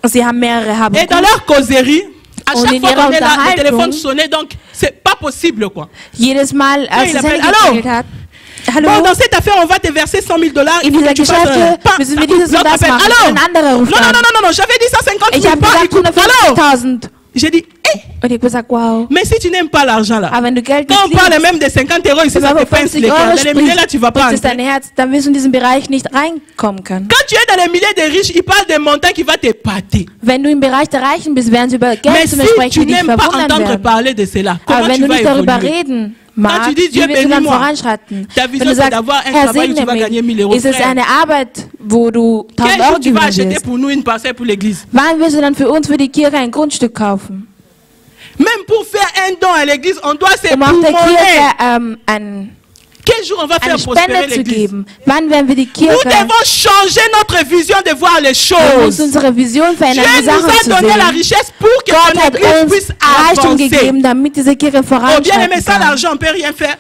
Sie haben mehrere Habengut. Et dans leur causerie, à chaque fois qu'on est là, le téléphone sonnait, donc c'est pas possible quoi. Jedes Mal, als il appelle, allô? Bon, dans cette affaire, on va te verser $100 000. In dieser Geschäfte müssen wir dieses und das machen. Ein anderer ruft an. Non, j'avais dit 150 000. Ich habe gesagt 150.000. J'ai dit, und ich gesagt, wow. Mais si tu n'aimes pas l'argent là, wenn du Geld quand on parle même de 50 €, ici, ça te pince les cœurs. Dans les milliers là, tu vas pas entrer. Dein Herz, dann wirst du in diesen Bereich nicht reinkommen können. Quand tu es dans les milliers de riches, ils parlent des montants qui vont te pâter. Wenn du im Bereich der Reichen bist, werden sie über Geld zu mir sprechen, die dich verwundern werden. Mais si tu n'aimes pas entendre parler de cela, comment tu vas évoluer? Quand tu dis Dieu bénis-moi, ta vision c'est d'avoir un travail où tu vas gagner 1 000 €. Ist es eine Arbeit, wo du 1.000 € tu vas acheter pour nous une parcelle pour l'église? Wann wirst du dann für uns, für die Kirche, ein Grundstück kaufen? Même pour faire un don à l'église, on doit se prouver. Quel jour on va faire prospérer l'église? Wann werden wir die Kirche? Nous devons changer notre vision de voir les choses. Dieu nous a donné la richesse pour que notre église puisse avancer. Oh bien aimé, sans l'argent, on ne peut rien faire.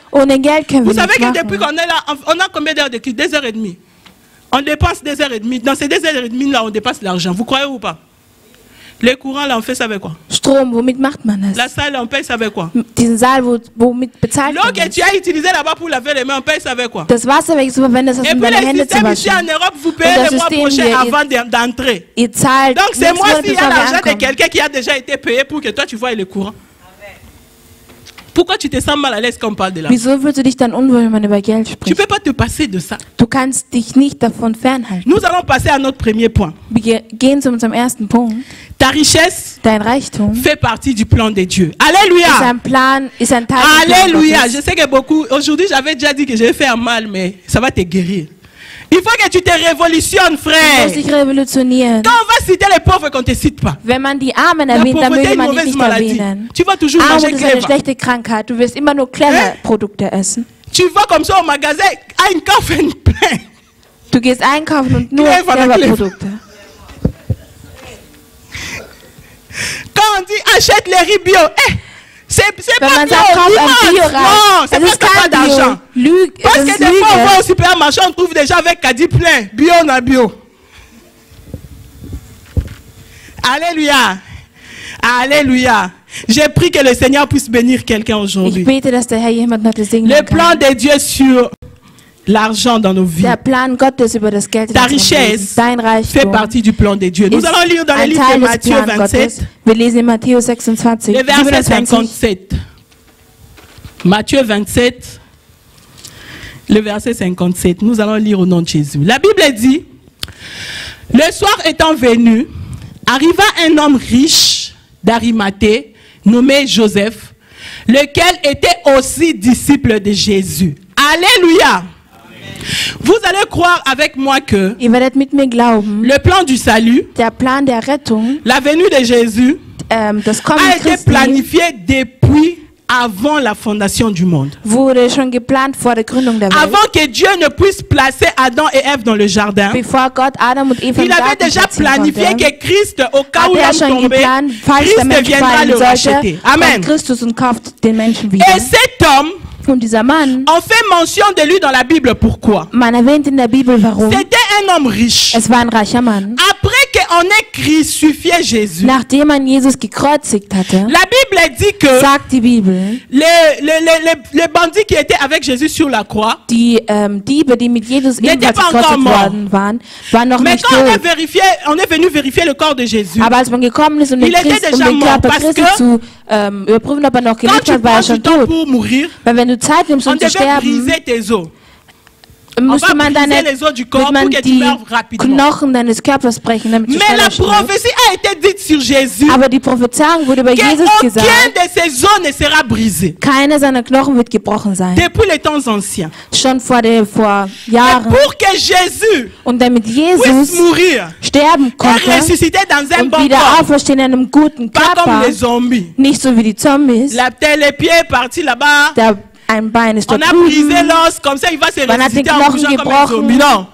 Vous savez que depuis qu'on est là, on a combien d'heures d'église? 2h30. On dépense 2h30. Dans ces 2h30 là, on dépasse l'argent. Vous croyez ou pas? Les courants là, on fait ça avec quoi? Strom, womit macht man das? La salle, on paye ça avec quoi? Diesen Saal, womit bezahlt man? L'eau que tu as utilisé là-bas pour laver les mains, on paye ça avec quoi? Das Wasser, welches du verwendest, um deine Hände zu waschen. Ici en Europe, vous payez le mois prochain avant d'entrer. Donc c'est moi s'il y a l'argent de quelqu'un qui a déjà été payé pour que toi tu vois le courant. Pourquoi tu te sens mal à l'aise quand on parle de l'argent? Wieso fühlst du dich dann unwohl, wenn man über Geld spricht? Tu peux pas te passer de ça. Du kannst dich nicht davon fernhalten. Nous allons passer à notre premier point. Wir gehen zu unserem ersten Punkt. Ta richesse Dein Reichtum fait partie du plan de Dieu. Alléluia. Ist ein Teil Alléluia. Je sais que beaucoup, aujourd'hui j'avais déjà dit que je vais faire mal, mais ça va te guérir. Il faut que tu te révolutionnes, frère. Quand on va citer les pauvres, qu'on ne te cite pas. Wenn man die Armen erwähnt, dann möge man die nicht erwähnen. Tu vas toujours manger Armut ist eine schlechte Krankheit. Du wirst immer nur kleine Produkte essen. Tu vas comme ça au magasin, einkaufen plein. Du gehst einkaufen und nur Produkte. Quand on dit achète les riz bio, c'est pas bio, non, c'est pas d'argent. Parce que des fois on va au supermarché, on trouve déjà avec caddie plein, bio na bio. Alléluia. Alléluia. J'ai pris que le Seigneur puisse bénir quelqu'un aujourd'hui. Le plan de Dieu sur l'argent dans nos vies. Ta richesse fait partie du plan de Dieu. Nous allons lire dans le livre de Matthieu 27, le verset 57. Matthieu 27, le verset 57. Nous allons lire au nom de Jésus. La Bible dit, le soir étant venu, arriva un homme riche d'Arimathée, nommé Joseph, lequel était aussi disciple de Jésus. Alléluia. Vous allez croire avec moi que le plan du salut, la venue de Jésus, a été planifié depuis avant la fondation du monde. Avant que Dieu ne puisse placer Adam et Ève dans le jardin, il avait déjà planifié que Christ, au cas où l'homme tombait, Christ viendra le racheter. Amen. Et cet homme, on fait mention de lui dans la Bible. Pourquoi? C'était un homme riche. Après qu'on ait crucifié Jésus, la Bible dit que les bandits qui étaient avec Jésus sur la croix n'étaient pas encore morts. Mais quand on est venu vérifier le corps de Jésus, il était déjà mort parce que quand tu prends du temps pour mourir, on devait briser tes os. On va briser les os du corps pour que tu meurs rapidement. Mais la prophétie a été dite sur Jésus qu'aucun de ses os ne sera brisé. Depuis les temps anciens. Et pour que Jésus puisse mourir et ressusciter dans un bon corps, pas comme les zombies. La tête, les pieds partis là-bas. On a brisé l'os, comme ça il va se ressusciter en bougeant comme un zombie. Non.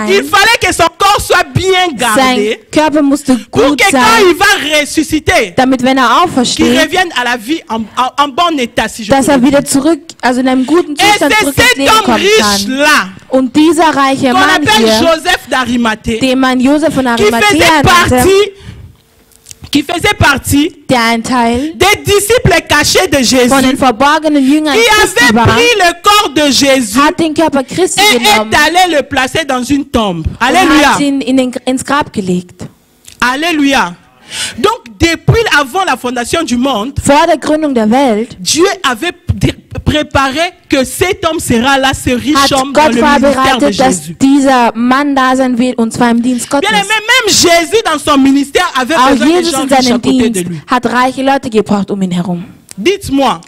Il fallait que son corps soit bien gardé pour que quand il va ressusciter, qu'il revienne à la vie en bon état, si je peux dire. Et c'est cet homme riche-là qu'on appelle Joseph d'Arimathée qui faisait partie des disciples cachés de Jésus, qui avait pris le corps de Jésus et est allé le placer dans une tombe. Alléluia. Alléluia. Donc, depuis avant la fondation du monde, Dieu avait préparé que cet homme sera là, ce riche homme dans le ministère de Jésus. Bien aimé, même Jésus dans son ministère avait besoin de gens riches à côté de lui. Dites-moi,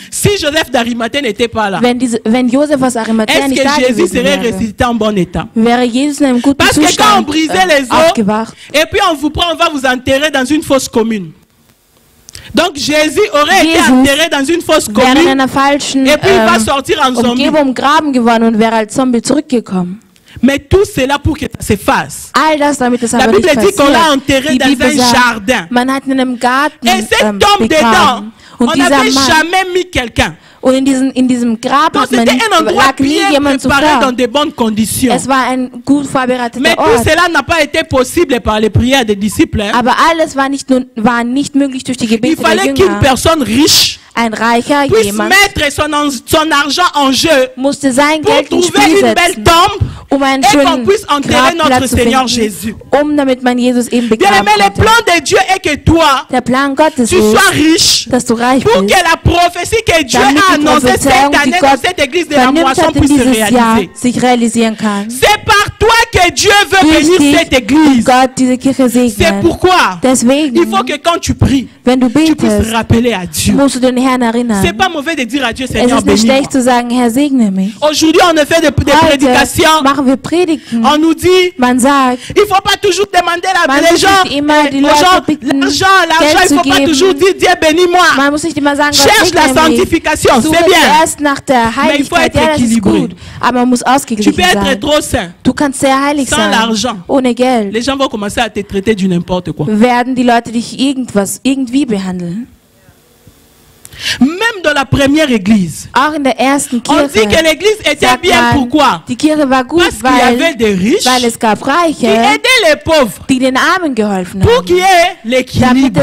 si Joseph d'Arimathée n'était pas là, est-ce que Jésus serait ressuscité en bon état? Parce que quand on brisait les os, et puis on vous prend, on va vous enterrer dans une fosse commune. Donc Jésus aurait été enterré dans une fosse commune, et puis il va sortir en zombie. Mais tout cela pour que ça s'efface. La Bible dit qu'on l'a enterré dans un jardin. Et cet homme dedans, on n'avait jamais mis quelqu'un. Donc c'était un endroit bien préparé dans de bonnes conditions. Mais tout cela n'a pas été possible par les prières des disciples. Il fallait qu'une personne riche puisse mettre son argent en jeu pour trouver une belle tombe et qu'on puisse enterrer notre Seigneur Jésus. Bien aimé, le plan de Dieu est que toi, tu sois riche pour que la prophétie que Dieu a annoncée cette année dans cette église de la moisson puisse se réaliser. C'est par toi que Dieu veut bénir cette église. C'est pourquoi il faut que quand tu pries, tu puisses rappeler à Dieu. C'est pas mauvais de dire à Dieu, Seigneur, bénis-moi. Aujourd'hui, on a fait des prédications. On nous dit, il ne faut pas toujours demander l'argent. Il ne faut pas toujours dire, Dieu bénis-moi. Cherche la sanctification, c'est bien. Mais il faut être équilibré. Tu peux être trop sain, sans l'argent. Les gens vont commencer à te traiter du n'importe quoi. Même dans la première église, on dit que l'église était bien. Pourquoi? Parce qu'il y avait des riches qui aidaient les pauvres pour qu'il y ait l'équilibre.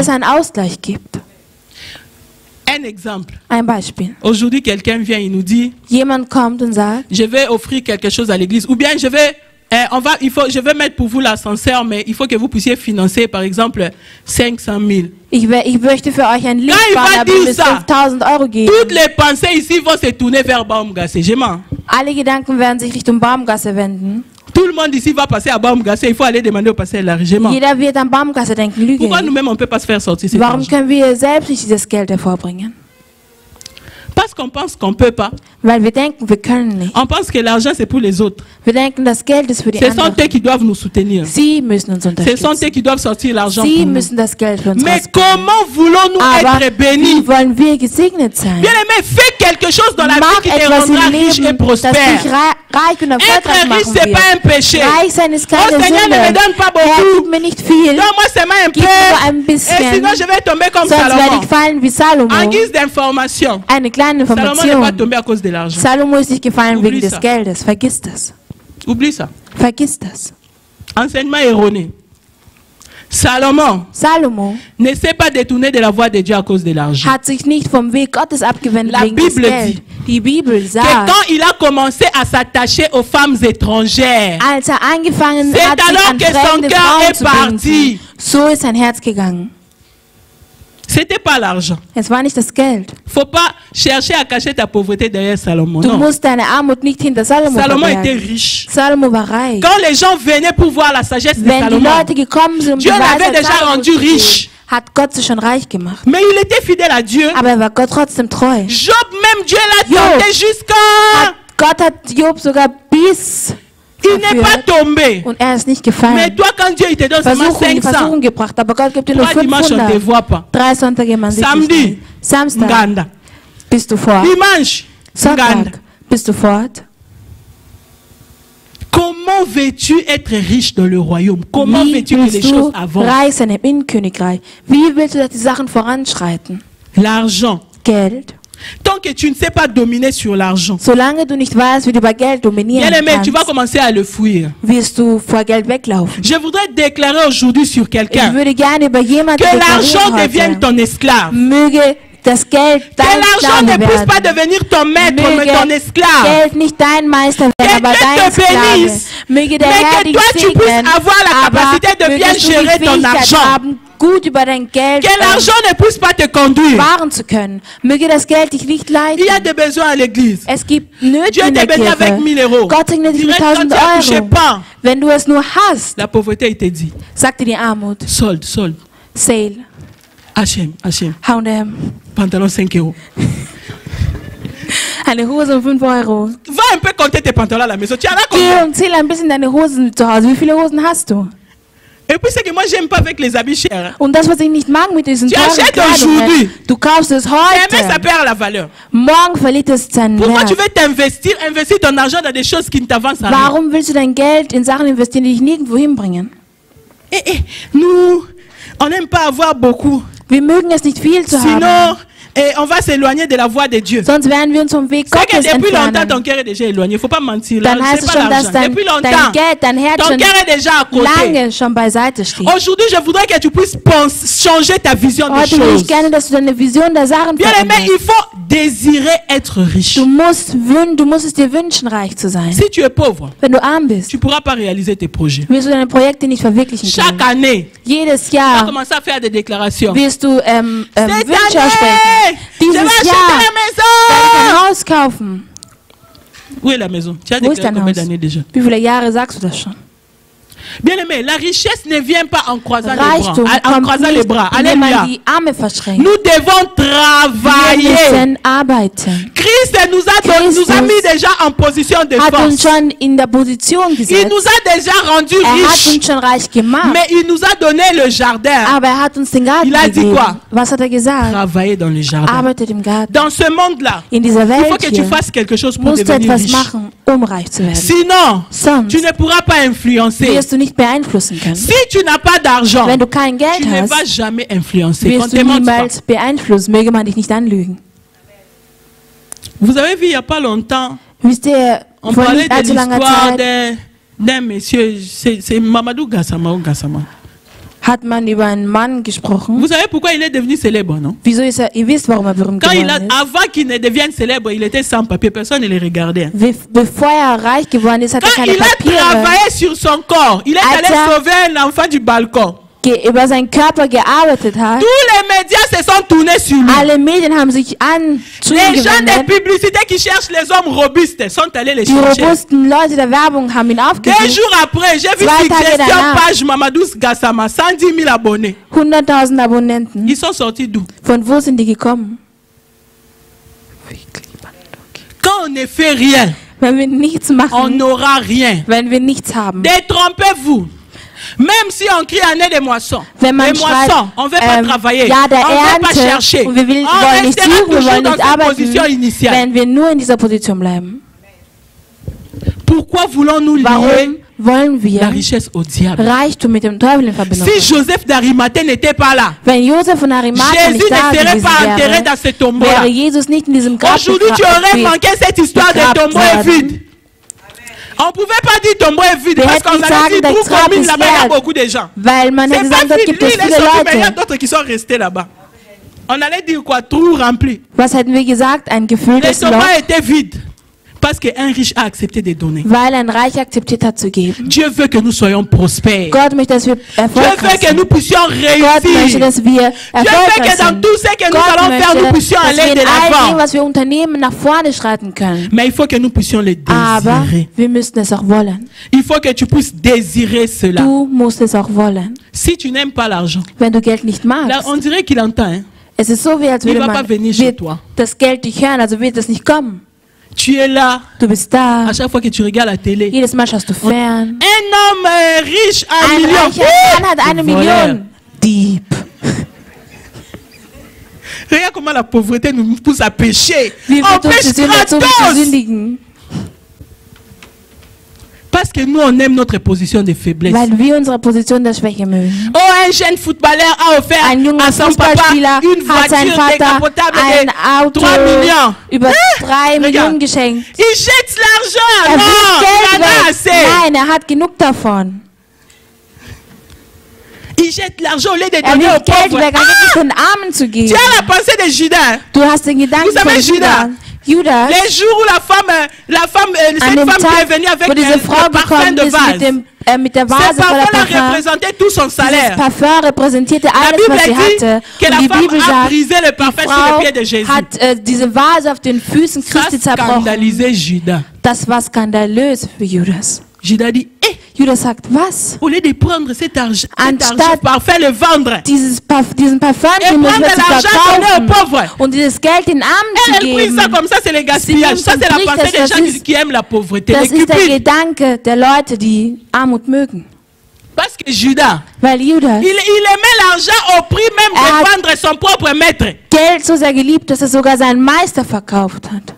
Un exemple. Aujourd'hui, quelqu'un vient et nous dit, je vais offrir quelque chose à l'église, ou bien je vais mettre pour vous l'ascenseur, mais il faut que vous puissiez financer, par exemple, 500 000. Ich möchte für euch ein Licht bauen, aber ihr müsst 5.000 Euro geben. Toutes les pensées ici vont se tourner vers Baumgasse. Alle Gedanken werden sich Richtung Baumgasse wenden. Tout le monde ici va passer à Baumgasse. Il faut aller demander au pasteur l'élargissement. Jeder wird an Baumgasse denken, lügen. Pourquoi nous-mêmes on ne peut pas se faire sortir cet Warum argent? können wir selbst nicht dieses Geld hervorbringen? Parce qu'on pense qu'on ne peut pas. Weil wir denken, wir können nicht. On pense que l'argent c'est pour les autres. Wir denken, das Geld ist für die Ce sont anderen. eux qui doivent nous soutenir. Sie müssen uns Ce unterstützen. sont eux qui doivent sortir l'argent Sie pour nous. müssen das Geld für uns Mais rausbringen. comment voulons-nous Aber être bénis? wie wollen wir gesegnet sein? Bien aimé, fais quelque chose dans la vie Mach qui te etwas rendra im riche et Leben, das dich prospère. reich und erfolgreich Être riche, machen c'est pas un wird. péché. Reich sein ist Oh keine Seigneur, ne me Sünde. donne pas Herr, beaucoup. gib mir nicht viel, Donne-moi seulement un gib mir nur ein peu. Et bisschen, sinon, je vais tomber comme sonst werde Salomon. ich fallen wie Salomo. En guise d'information, Eine kleine Salomon n'est pas Information. tombé à cause de l'argent. Salomo ist nicht gefallen Oublie wegen des ça. Geldes. Vergiss das. Oublie ça. Vergiss das. Enseignement erroné. Salomon Salomo ne s'est pas détourné de la voie de Dieu à cause de l'argent. hat sich nicht vom Weg Gottes abgewendet La wegen des Bible Geldes. dit Die Bibel Que sagt, quand il a commencé à s'attacher aux femmes étrangères, als angefangen c'est hat, sich alors an que son fremde cœur Frauen est zu parti. binden, so ist sein Herz gegangen. C'était pas l'argent. Es war nicht das Geld. Faut pas chercher à cacher ta pauvreté derrière Salomon. Du Non. musst deine Armut nicht hinter Salomo Salomon était verbergen. riche. Salomo war reich. Quand les gens venaient pour voir la sagesse de Wenn die Salomon, Leute gekommen sind, um die Dieu l'avait Weisheit déjà Salomos rendu zu sehen, riche. hat Gott sie schon reich gemacht. Mais il était fidèle à Dieu. Aber er war Gott trotzdem treu. Job même, Dieu l'a Job. tenté jusqu'à... Gott hat Job sogar bis Il n'est pas verführt tombé. und er ist nicht Mais gefallen. toi, quand Dieu il te donne seulement Versuchung 500, gebracht, aber Gott gibt dir nur 3 dimanches, on ne te 500. voit pas. 3 Sonntage man sieht dich Samedi, nicht. Samstag Nganda. bist du fort. Dimanche, Nganda. Sonntag bist du fort. Comment veux-tu être riche dans le royaume? Comment Wie veux-tu que les willst choses du avancent? reich sein im Innenkönigreich? Wie willst du, dass die Sachen voranschreiten? L'argent. Geld. Tant que tu ne sais pas dominer sur l'argent, Solange du nicht weißt, wie du über Geld dominieren bien aimé, tu vas kannst, commencer à le fuir. wirst du vor Geld weglaufen. Je voudrais déclarer aujourd'hui sur Ich quelqu'un würde gerne über jemanden que l'argent deklarieren devienne heute, ton esclave. möge das Geld Que dein l'argent ne Sklave puisse pas werden. devenir ton maître, mais Möge ton esclave. Geld nicht dein Meister werden, Que aber Dieu dein te Sklave. bénisse. Möge der Mais Herr que dich toi, tu puisses segnen, avoir la aber capacité de bien mögest du die gérer ton Fähigkeit argent. haben, gut über dein Geld Que l'argent ne puisse pas te conduire. wahren zu können. Möge das Geld dich nicht leiten. Il y a des besoins à l'église. Es gibt Nöte Dieu in te der bénit avec Kirche. 1000 euros. Gott segnet dich mit Direct quand 1000 tu as touché Euro. pas, Wenn du es nur hast, la pauvreté, il te dit. sagt dir die Armut. Solde, solde. Sale, H&M, H&M. H&M. Pantalon 5 euros. Eine Hose um 5 Euro. Va un peu compter tes pantalons à la maison. Tu en as Geh combien? und zähle ein bisschen deine Hosen zu Hause. Wie viele Hosen hast du? Et puis c'est que moi, j'aime pas avec les habits chers. Und das, was ich nicht mag mit diesen Tu teuren achètes Kleidungen, aujourd'hui. du kaufst es Mais ça heute. perd la valeur. Morgen verliert es seinen Pourquoi tu Wert. veux t'investir, investir ton argent dans des choses qui ne t'avancent à rien? Warum willst du dein Geld in Sachen investieren, die dich nirgendwo hinbringen? Nous, on n'aime pas avoir beaucoup. Wir mögen es nicht viel zu Sinon, haben. on va s'éloigner de la voie de Dieu. Sonst werden wir uns vom Weg C'est que Gottes depuis longtemps, entfernen. ton cœur est déjà éloigné. Il ne faut pas mentir. Dann C'est heißt es pas schon, dass l'argent. dein, Depuis dein longtemps, Geld, dein Herz ton schon cœur est déjà à côté. lange schon beiseite steht. Aujourd'hui, je voudrais que tu puisses changer ta vision des Heute will choses. ich gerne, dass du deine Vision der Sachen Bien aimé, veränderst. il faut désirer être riche. Du musst es dir wünschen, reich zu sein. Si tu es pauvre, Wenn du arm bist, tu ne pourras pas réaliser tes projets. wirst du deine Projekte nicht verwirklichen Chaque können. année, Jedes tu vas Jahr commencer à faire des déclarations. wirst du Cette Wünsche aussprechen. année, je vais Dieses acheter Jahr la werde ich maison. ein Haus kaufen. Où est la maison? Tu as Wo ist déclaré dein combien Haus? d'années déjà? Wie viele Jahre sagst du das schon? Bien aimé, la richesse ne vient pas en croisant les Reichtum bras. En kommt croisant les nicht, bras. indem man Alléluia. die Arme verschränkt. Nous devons Wir travailler. müssen arbeiten. Christ nous a mis déjà en position de Hat uns force. schon in der Position Il gesetzt. nous a déjà rendu Er hat riches. uns schon reich gemacht. Mais il nous a donné le jardin. Aber er hat uns den Garten Il a dit gegeben. quoi? Was hat er gesagt? Travailler dans le jardin. Arbeitet im Garten. Dans ce monde-là, In dieser il faut Welt que tu hier fasses quelque chose pour musst du devenir etwas riche. machen, um reich zu werden. Sinon, Sonst tu ne pourras pas influencer. wirst du nicht beeinflussen können. Si tu n'as pas d'argent, Wenn du kein Geld tu ne vas hast, jamais influencer. wirst du Comptez-moi niemals beeinflussen. Möge man dich nicht anlügen. Vous avez vu il n'y a pas longtemps, Wisst ihr, on vor parlait nicht de allzu langer l'histoire Zeit d'un monsieur, c'est Mamadou Gassama ou Gassama. hat man über einen Mann gesprochen. Vous savez pourquoi il est devenu célèbre, non? Wieso ist er, ihr wisst, warum er berühmt Quand geworden ist. avant qu'il ne devienne célèbre, il était sans papier, personne ne le regardait. Bevor er reich geworden ist, hat er Quand keine il a Papiere. travaillé sur son corps, il est allé Alter. sauver un enfant du balcon. Über seinen Körper gearbeitet hat. Tous les médias se sont tournés sur lui. Alle Medien haben sich zu ihm Les gens des gewendet. publicités qui cherchent les hommes robustes sont allés les Die chercher. robusten Leute der Werbung haben ihn 2 aufgesucht. jours après, j'ai vu 2 sur Tage gestion danach. page Mamadou Gassama, 110 000 abonnés. 100.000 Abonnenten. Ils sont sortis d'où? Von wo sind die gekommen? on ne fait rien, wenn wir nichts machen, on n'aura rien. wenn wir nichts haben. Détrompez-vous. Même si on crie année de moisson, Wenn man schreit, on ne veut pas travailler, ja, der on ne veut pas Ernte, chercher, und wir on wollen nicht restera suchen, wir toujours wollen dans nicht cette arbeiten, position initiale. wenn wir nur in dieser Position bleiben. Pourquoi voulons-nous lier Warum wollen wir la richesse au diable? Reichtum mit dem Teufel in Verbindung Si bringen? Joseph d'Arimathée n'était pas là, Wenn Josef von Arimathea Jésus nicht da ne serait gewesen pas enterré wäre, dans ce tombeau-là. wäre Jesus nicht in diesem Grab Aujourd'hui, tu aurais manqué cette histoire de begraben tombeau est worden. vide. On ne pouvait pas dire tombeau est vide Wir parce hätten qu'on nicht allait dire sagen, trouve der Grab commune ist là-bas, il y a leer, beaucoup de gens. weil man C'est hat pas gesagt, dort fini, gibt es lui, il est viele sorti, mais il y a Leute. d'autres qui sont restés là-bas. On allait dire quoi? Trou rempli. Was hätten wir gesagt? Ein Le gefülltes Loch, tombeau était vide parce qu'un riche a accepté de donner. weil ein Reich akzeptiert hat zu geben. Dieu veut que nous soyons prospères. Gott möchte, dass wir Dieu veut erfolgreich que sind. nous puissions Gott möchte, réussir. dass wir Dieu veut erfolgreich que dans sind. tout ce que nous Gott allons faire, nous möchte, puissions dass wir aller in de all dem, l'avant. was wir unternehmen, nach vorne schreiten können. Mais il faut que nous puissions le Aber désirer. wir müssen es auch wollen. Il faut que tu puisses désirer cela. Du musst es auch wollen. Si tu n'aimes pas l'argent, Wenn du Geld nicht là, magst, on dirait qu'il entend. Hein? es ist so, wie als Il würde va pas man venir chez wird toi. das Geld dich hören, also wird es nicht kommen. Tu es là. Du bist da. À chaque fois que tu regardes la télé. Jedes Mal schaust du fern. Un homme riche à un Ein million. reicher Mann hat eine Million. Dieb. Regarde comment la pauvreté nous pousse à pécher. Wie On wird uns pêche die Sünde dazu, zu gratos. sündigen? Parce que nous, on aime notre position de faiblesse. Weil wir unsere Position der Schwäche mögen. Oh, un jeune footballeur a offert Ein junger à son papa Fußballspieler une hat seinem voiture Vater décapotable ein de Auto 3 millions. über 3 Millionen Regarde. geschenkt. Il jette l'argent. Er Non, il wirft en Geld a weg. assez. Nein, er hat genug davon. Il jette l'argent au lieu de Er donner aux wirft Geld pauvres. weg, anstatt den Armen zu Tu geben. as la pensée de Judas. Du hast den Gedanken Vous savez, von Judas, Judas, les jours où an cette dem femme qui Tag, est venue avec wo diese Frau le parfum gekommen de ist vase. mit der Ce Vase voller parfum-là Parfum. représentait tout son Dieses salaire. Parfum repräsentierte La alles, Bible was sie dit hatte. que la Und die femme Bibel a sagt, brisé le parfum sur Frau les pieds de Jésus. hat diese Vase auf den Füßen Ça Christi zerbrochen. scandalisait Judas. Das war skandalös für Judas. Judas dit, Judas sagt, was? au lieu de prendre cet argent Anstatt parfum, le vendre, diesen Parfum, et den muss prendre man zu l'argent donné aux verkaufen pauvres. und dieses Geld den Armen zu Elle prie geben. ça comme ça, c'est le gaspillage. Ça, c'est la nimmt pensée des das gens ist- qui aiment la pauvreté. Das Les ist der cupides. Gedanke der Leute, die Armut mögen. Parce que Judas, Weil Judas il aimait l'argent au prix même de hat- vendre son propre maître. Geld so sehr geliebt, dass er sogar seinen Meister verkauft hat.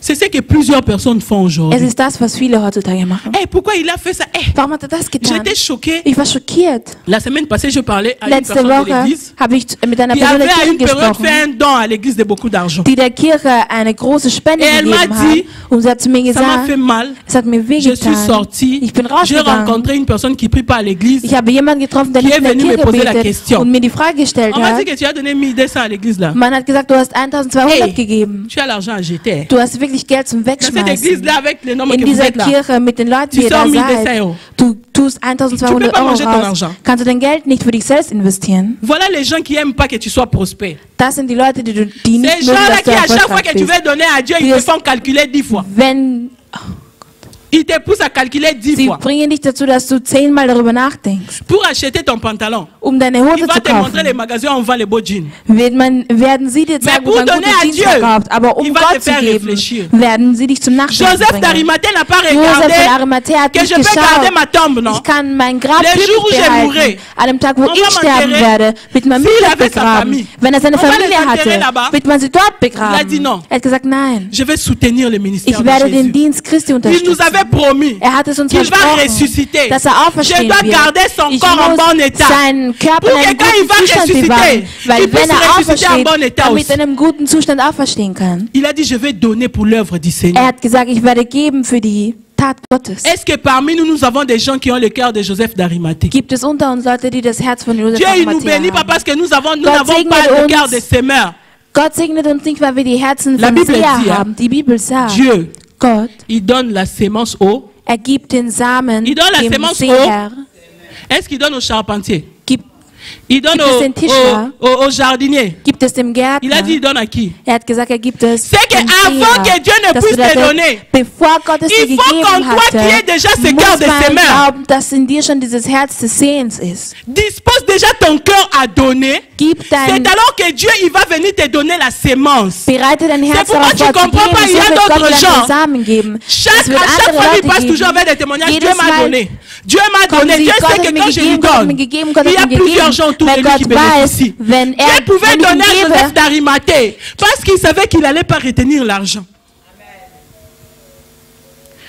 C'est ce que plusieurs personnes font Es aujourd'hui. ist das, was viele heutzutage machen. Pourquoi il a fait ça? Warum hat er das getan? J'étais choqué. Ich war schockiert. La semaine passée, je parlais à une Letzte personne de Woche l'église habe ich mit einer qui Person avait der à Kirche une période gesprochen, fait un don à l'église de beaucoup d'argent. die der Kirche eine große Spende Et elle m'a gegeben hat. dit, Und sie hat zu mir Ça m'a gesagt, fait mal. es hat mir Je suis wehgetan. sorti. Ich bin J'ai rausgegangen. rencontré une personne qui prie pas à l'église. Ich habe jemanden getroffen, der Qui nicht est in der venu me Kirche poser la betet question. und mir die Frage gestellt On m'a dit hat. que tu as donné 1200 à l'église là. Man hat gesagt, du hast 1200 Hey, gegeben. tu as l'argent à jeter. Du hast wirklich Geld zum Dans cette Wegschmeißen. église-là, avec les noms In que vous dieser êtes là, Kirche mit den Leuten, tu die ihr da sors 1200 seid, euros. du tust Tu 1200 peux pas Euro manger ton raus. argent. Kannst du dein Geld nicht für dich selbst investieren? Voilà les gens qui n'aiment pas que tu sois prospère. Das sind die Leute, die nicht Ces mögen, gens-là dass qui, du à chaque fois erfolgreich que tu bist. veux donner à Dieu, ils te font calculer 10 fois. Wenn Ils te poussent à calculer 10 sie fois. bringen dich dazu, dass du 10-mal darüber nachdenkst, Pour acheter ton pantalon, deine il Hose va zu te montrer les kaufen. magasins où on vend les beaux jeans. Werden sie dir Mais zeigen, pour wo man donner gute à Jeans Dieu, verkauft, aber il um va te Gott zu faire geben, réfléchir. werden sie dich zum Nachdenken Joseph bringen. d'Arimathée n'a pas Josef von regardé Arimathea hat que nicht je peux garder geschaut, ma tombe, non? ich kann mein Grab Le glücklich jour où je mourrai, behalten. An dem Tag, wo on va ich sterben m'enterrer. werde, wird man mich S'il dort avait sa begraben. famille, Wenn er seine on va Familie les enterrer hatte, là-bas. wird man sie dort Il a dit begraben. non. Er hat gesagt, nein, Je vais soutenir le ministère ich de werde den Jésus. Dienst Christi Il nous unterstützen. avait promis Er hat es uns qu'il va versprochen, ressusciter. dass er Je auferstehen dois wird. garder son Ich corps en muss bon état. seinen Körper Pour in que einem quand il va guten Zustand ressusciter, bewahren. il Weil puisse wenn er ressusciter en aufersteht, bon état damit aussi. er in einem guten Zustand auferstehen kann. Il a dit, je vais donner pour l'œuvre du Er Seigneur. hat gesagt, ich werde geben für die Tat Gottes. Est-ce que parmi nous, nous avons des gens qui ont le cœur de Joseph d'Arimathée? Gibt es unter uns Leute, die das Herz von Josef Dieu, il nous Arimathea bénit pas haben? parce que nous Gott n'avons segnet pas le uns. cœur de semeurs. Gott segnet uns nicht, weil wir die Herzen La von Bible Seher dit, haben. Die Bibel sagt, Dieu, Gott, il donne la sémence au. er gibt den Samen Il donne la dem semence Seher. Est-ce qu'il donne au charpentier? Gibt, Il donne au jardinier. Il a dit, il donne à qui? C'est qu'avant que Dieu ne puisse te donner, il faut qu'en toi qu'il y ait déjà ce cœur de semeur. Dispose déjà ton cœur à donner. C'est alors que Dieu il va venir te donner la sémence. C'est pourquoi tu ne comprends pas, il y a d'autres gens. À chaque fois, il passe toujours avec des témoignages. Dieu m'a donné. Dieu m'a donné. Dieu sait que quand je lui donne, il y a plusieurs gens autour de lui qui bénéficient. Dieu pouvait donner à Joseph d'Arimathée parce qu'il savait qu'il n'allait pas retenir l'argent.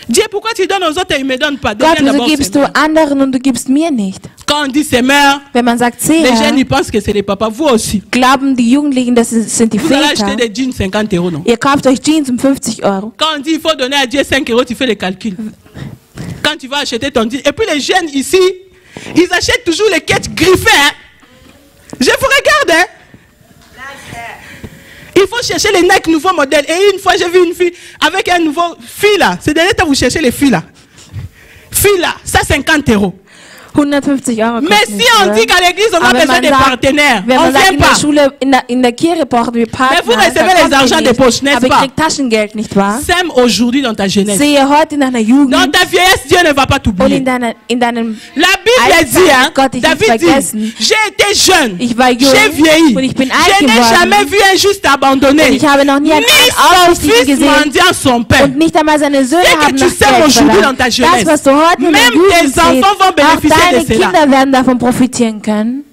Dieu, pourquoi tu donnes aux autres et il ne me donne pas? Gott, wieso gibst du anderen und du gibst mir nicht? Quand on dit semeur, wenn man sagt les jeunes ils pensent que c'est les papas. Vous aussi. Glauben die Jugendlichen, das sind die Vous allez acheter des jeans 50 €, non? Ihr kauft euch Jeans 50 €. Quand on dit il faut donner à Dieu 5 €, tu fais les calculs. Quand tu vas acheter ton jean. Et puis les jeunes ici, ils achètent toujours les quêtes griffées. Hein? Je vous regarde. Hein? Il faut chercher les Nike nouveaux modèles. Et une fois, j'ai vu une fille avec un nouveau fille là. C'est derrière toi, vous cherchez les filles là. Fille là, ça 50 €. 150 €. Mais si on dit qu'à l'église, on a besoin des partenaires, on ne vient pas. Mais vous recevez les argents des poches, n'est-ce pas? Sème aujourd'hui dans ta jeunesse. Dans ta vieillesse, Dieu ne va pas t'oublier. La Bible dit, hein, David dit, j'ai été jeune, j'ai vieilli, je n'ai jamais vu un juste abandonné, ni son fils mendiant son père. Dès que tu sèmes aujourd'hui dans ta jeunesse, même tes enfants vont bénéficier. Deine Kinder werden davon profitieren können.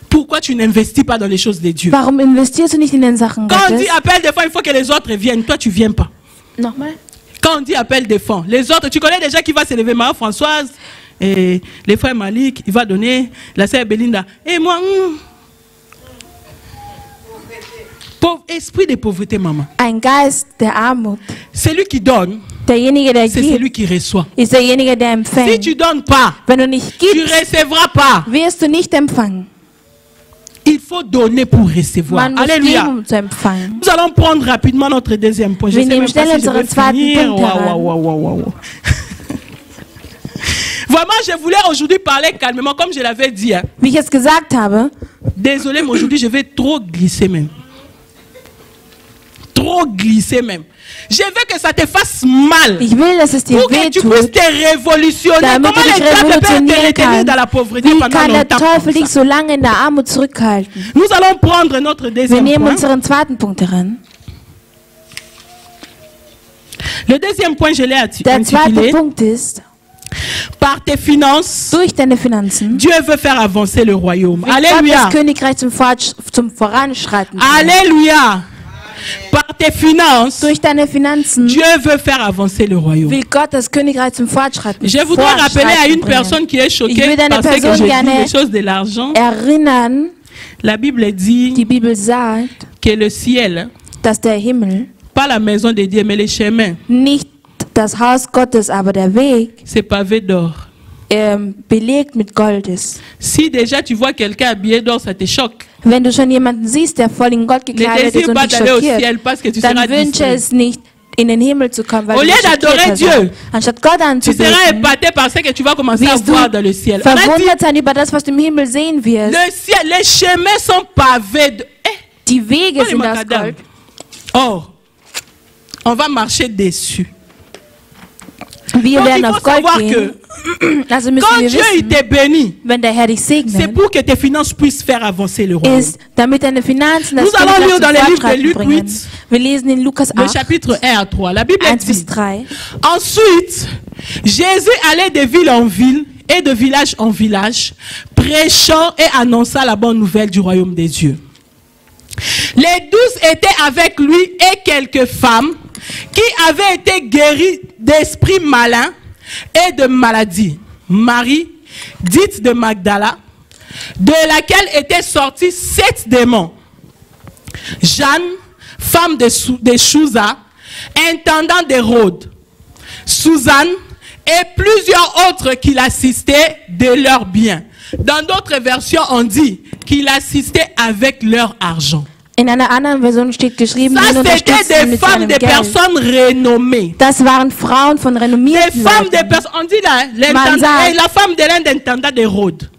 Pourquoi tu n'investis pas dans les choses de Dieu? Warum investierst du nicht in den Sachen Gottes? Quand on dit appel des fonds, il faut que les autres viennent. Toi, tu ne viens pas. Nochmal? Quand on dit appel des fonds, les autres, tu connais déjà qui va s'élever, Marie-Françoise, et les frères Malik, il va donner, la sœur Belinda. Et moi, esprit de pauvreté, maman. Ein Geist der Armut. C'est lui qui donne. C'est celui qui reçoit. Ist derjenige, der empfängt. Si tu donnes pas, wenn du nicht gibst, tu recevras pas. Wirst du nicht empfangen. Il faut donner pour recevoir. Man Alléluia. Muss geben, um zu empfangen. Nous allons prendre rapidement notre deuxième point. Je sais même pas si je vais finir. Vraiment, je voulais aujourd'hui parler calmement, comme je l'avais dit. Hein. Wie ich es gesagt habe. Désolé, mais aujourd'hui, je vais trop glisser même. Trop glisser même. Je veux que ça te fasse mal. Ich will, dass es dir pour que tu puisses te révolutionner. Comment le diable peut te retenir dans la pauvreté pendant longtemps? So lange in der Armut zurückhalten? Nous allons prendre notre deuxième Wir nehmen point. Unseren zweiten Punkt heran. Le deuxième point, je l'ai intitulé. Der zweite Punkt ist, par tes finances, durch deine Finanzen, Dieu veut faire avancer le royaume. Alléluia. Das Königreich zum Voranschreiten. Alléluia. Par tes finances, durch deine Finanzen, Dieu veut faire avancer le royaume. Will Gott das Königreich zum Fortschreiten. Je voudrais rappeler à une personne qui est choquée parce que je dis les choses de l'argent. Erinnern, la Bible dit die Bibel sagt, que le ciel, dass der Himmel, pas la maison de Dieu, mais les chemins, nicht das Haus Gottes, aber der Weg, c'est pavé d'or. Belegt mit Gold ist. Si déjà tu vois quelqu'un habillé d'or, ça te choque. Wenn du schon jemanden siehst, der voll in Gold gekleidet ist und dich schockiert, dann wünsche es nicht, in den Himmel zu kommen, weil au lieu d'adorer Dieu, anstatt Gott anzubeten, tu seras épaté par ce que tu vas commencer à voir dans le ciel. Verwundert sein über das, was du im Himmel sehen wirst. Le ciel, les chemins sont pavés de. Die Wege sind das Gold. Or, on va marcher dessus. Wir werden auf Gold gehen. Also quand Dieu te bénit, c'est pour que tes finances puissent faire avancer le royaume. Damit deine Finanzen das Nous allons lire dans le livre de Luc 8, wir lesen in Lukas 8, le chapitre 1 à 3. La Bible dit, 1-3. Ensuite, Jésus allait de ville en ville et de village en village, prêchant et annonçant la bonne nouvelle du royaume des dieux. Les 12 étaient avec lui et quelques femmes qui avaient été guéries d'esprits malins et de maladies. Marie, dite de Magdala, de laquelle étaient sortis 7 démons. Jeanne, femme de Chouza, intendant d'Hérode. Suzanne et plusieurs autres qui l'assistaient de leurs biens. Dans d'autres versions, on dit qu'il assistait avec leur argent. In einer anderen Version steht geschrieben, ça, c'était des femmes, des personnes renommées. Das waren Frauen von renommierten Des femmes, des personnes. On dit là, la femme de l'un d'intendant d'Hérode.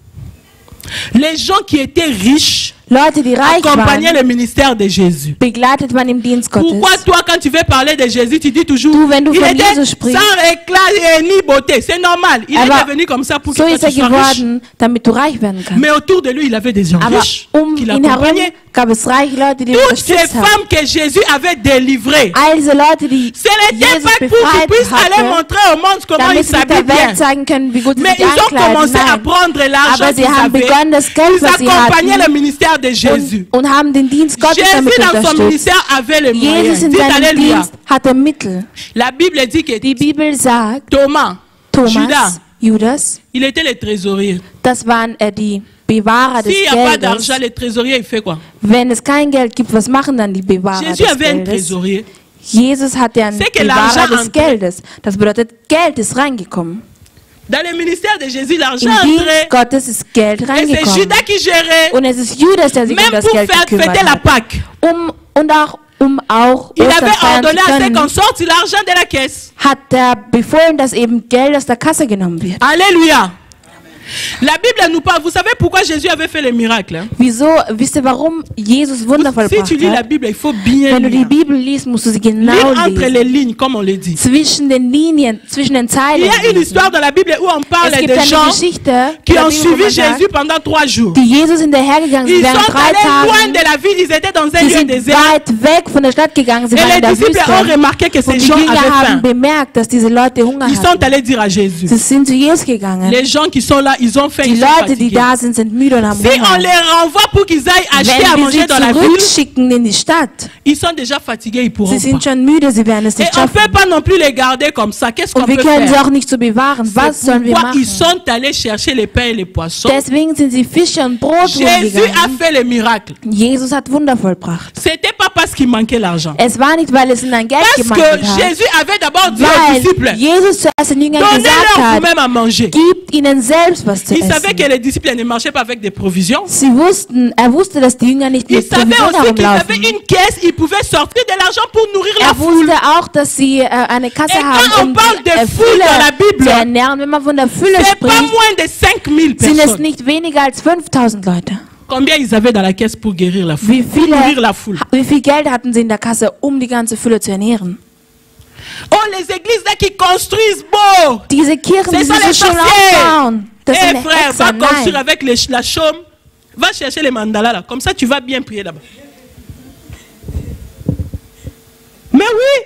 Les gens qui étaient riches Leute, die reich accompagnaient le ministère de Jésus. Begleitet man im Dienst Gottes. Pourquoi toi, quand tu veux parler de Jésus, tu dis toujours wenn du il von était Jesus sprichst, sans éclat ni beauté. C'est normal. Il est devenu comme ça pour que tu sois riche. Damit du reich werden kannst. Mais autour de lui, il avait des gens riches qui l'accompagnaient. Gab es reiche Leute, die toutes ces femmes que Jésus avait délivrées, also Leute, die ce n'était pas pour qu'ils puissent aller montrer au monde comment ils s'habillent bien. Mais ils ont commencé à prendre l'argent qu'ils avaient. Ils accompagnaient le ministère de Jésus. Und haben den Dienst Gottes damit Jésus dans son ministère avait les moyens. Jesus in seinem Dienst hatte Mittel. La Bible dit que die Bibel sagt, Thomas, Judas, il était le trésorier. Das waren die Bewahrer des Geldes. S'il n'y a pas d'argent, le trésorier il fait quoi? Wenn es kein Geld gibt, was machen dann die Bewahrer Jésus des avait un Geldes? trésorier. Jesus hatte einen Bewahrer des Geldes. Das bedeutet, Geld ist reingekommen. Dans le ministère de Jésus, l'argent entrait. Gottes ist Geld reingekommen. Et c'est Judas qui gérait. Und es ist Judas, der sich um das Geld gekümmert fêter la Pâque. Auch il avait ordonné à ce qu'on sorte l'argent de la caisse. Hat befohlen, dass eben Geld aus der Kasse genommen wird. Alléluia. La Bible nous parle. Vous savez pourquoi Jésus avait fait les miracles? Hein? Wieso? Wisst ihr, warum Jesus Wunder vollbracht hat? Si tu lis la Bible, il faut bien Wenn du die Bibel liest, musst du sie genau lesen. Entre les lignes, comme on le dit. Zwischen den Linien, zwischen den Zeilen. Il y a une histoire dans la Bible où on parle de gens qui ont suivi Jésus pendant 3 jours. Die Jesus hinterhergegangen sind während 3 Tagen. Ils sont allés loin de la ville. Ils étaient dans un lieu désert. Weit weg von der Stadt gegangen. Sie waren in der Wüste. Et les disciples ont remarqué que ces gens avaient faim. Bemerkt, dass diese Leute Hunger hatten. Ils sont allés dire à Jésus. Sie sind zu Jesus gegangen. Les gens qui sont là, ils ont faim. Die da sind, sind müde und haben si on les renvoie pour qu'ils aillent acheter à manger dans la ville, in die Stadt, ils sont déjà fatigués, ils pourront sie sind schon müde, sie werden es nicht schaffen. Et on ne peut pas non plus les garder comme ça. Qu'est-ce qu'on peut faire? Wir können sie auch nicht so bewahren. Was sollen wir machen? Ils sont allés chercher les pains et les poissons. Deswegen sind sie Fische und Brot holen Jésus a fait les miracles. Jesus hat Wunder vollbracht. C'était pas parce qu'il manquait l'argent. Es war nicht, weil es ihnen Geld gemangelt hat. Parce que Jésus avait d'abord dit aux disciples, Jesus zuerst den Jüngern gesagt hat, vous-même à manger. Gibt ihnen selbst was zu essen. Il savait que les disciples ne marchaient pas avec des provisions. Wusste, dass die Jünger nicht mit Provisionen herumlaufen. Il savait aussi qu'il avait une caisse, il pouvait sortir de l'argent pour nourrir la foule. Wusste auch, dass sie eine Kasse haben, quand on parle de foule dans la Bible, zu ernähren. Wenn man von der Fülle spricht, pas moins de 5000 personnes. Sind es nicht weniger als 5000 Leute. Combien ils avaient dans la caisse pour guérir la foule? Nourrir la foule. Wie viel Geld hatten sie in der Kasse, die ganze Fülle zu ernähren? Oh, les églises là qui construisent beau. Diese Kirchen, die so schön aufbauen. Eh frère, va construire avec la chaume. Va chercher les mandalas là. Comme ça, tu vas bien prier là-bas. Mais oui.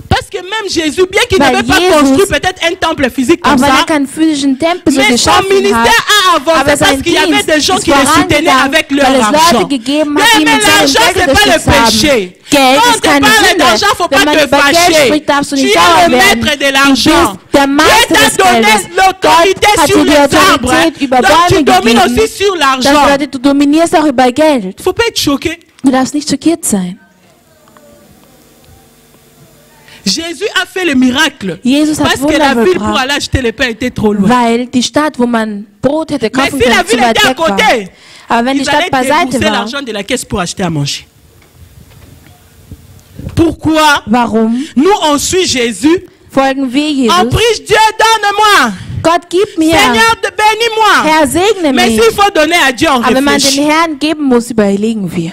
Parce que même Jésus, bien qu'il n'avait pas construit peut-être un temple physique comme ça, mais son ministère a avancé parce qu'il y avait des gens qui le soutenaient avec leur argent. Mais l'argent, ce n'est pas le péché. Quand on te parle d'argent, il ne faut pas te fâcher. Tu es le maître de l'argent. Dieu t'a donné l'autorité sur les arbres. Donc tu domines aussi sur l'argent. Il ne faut pas être choqué. Du darfst nicht schockiert sein. Jésus a fait le miracle parce que la ville pour aller acheter les pains était trop loin. Weil die Stadt, wo man Brot hätte kaufen können, la ville était à côté. Aber wenn die Stadt beiseite war, l'argent de la caisse pour acheter à manger. Pourquoi? Warum? Nous on suit Jésus. Folgen wir Jesus. On prie Dieu, donne-moi. Gott gib mir. Seigneur, bénis-moi. Herr, segne mich. Mais s'il faut donner à Dieu, on réfléchit. Aber wenn man den Herrn geben muss, überlegen wir.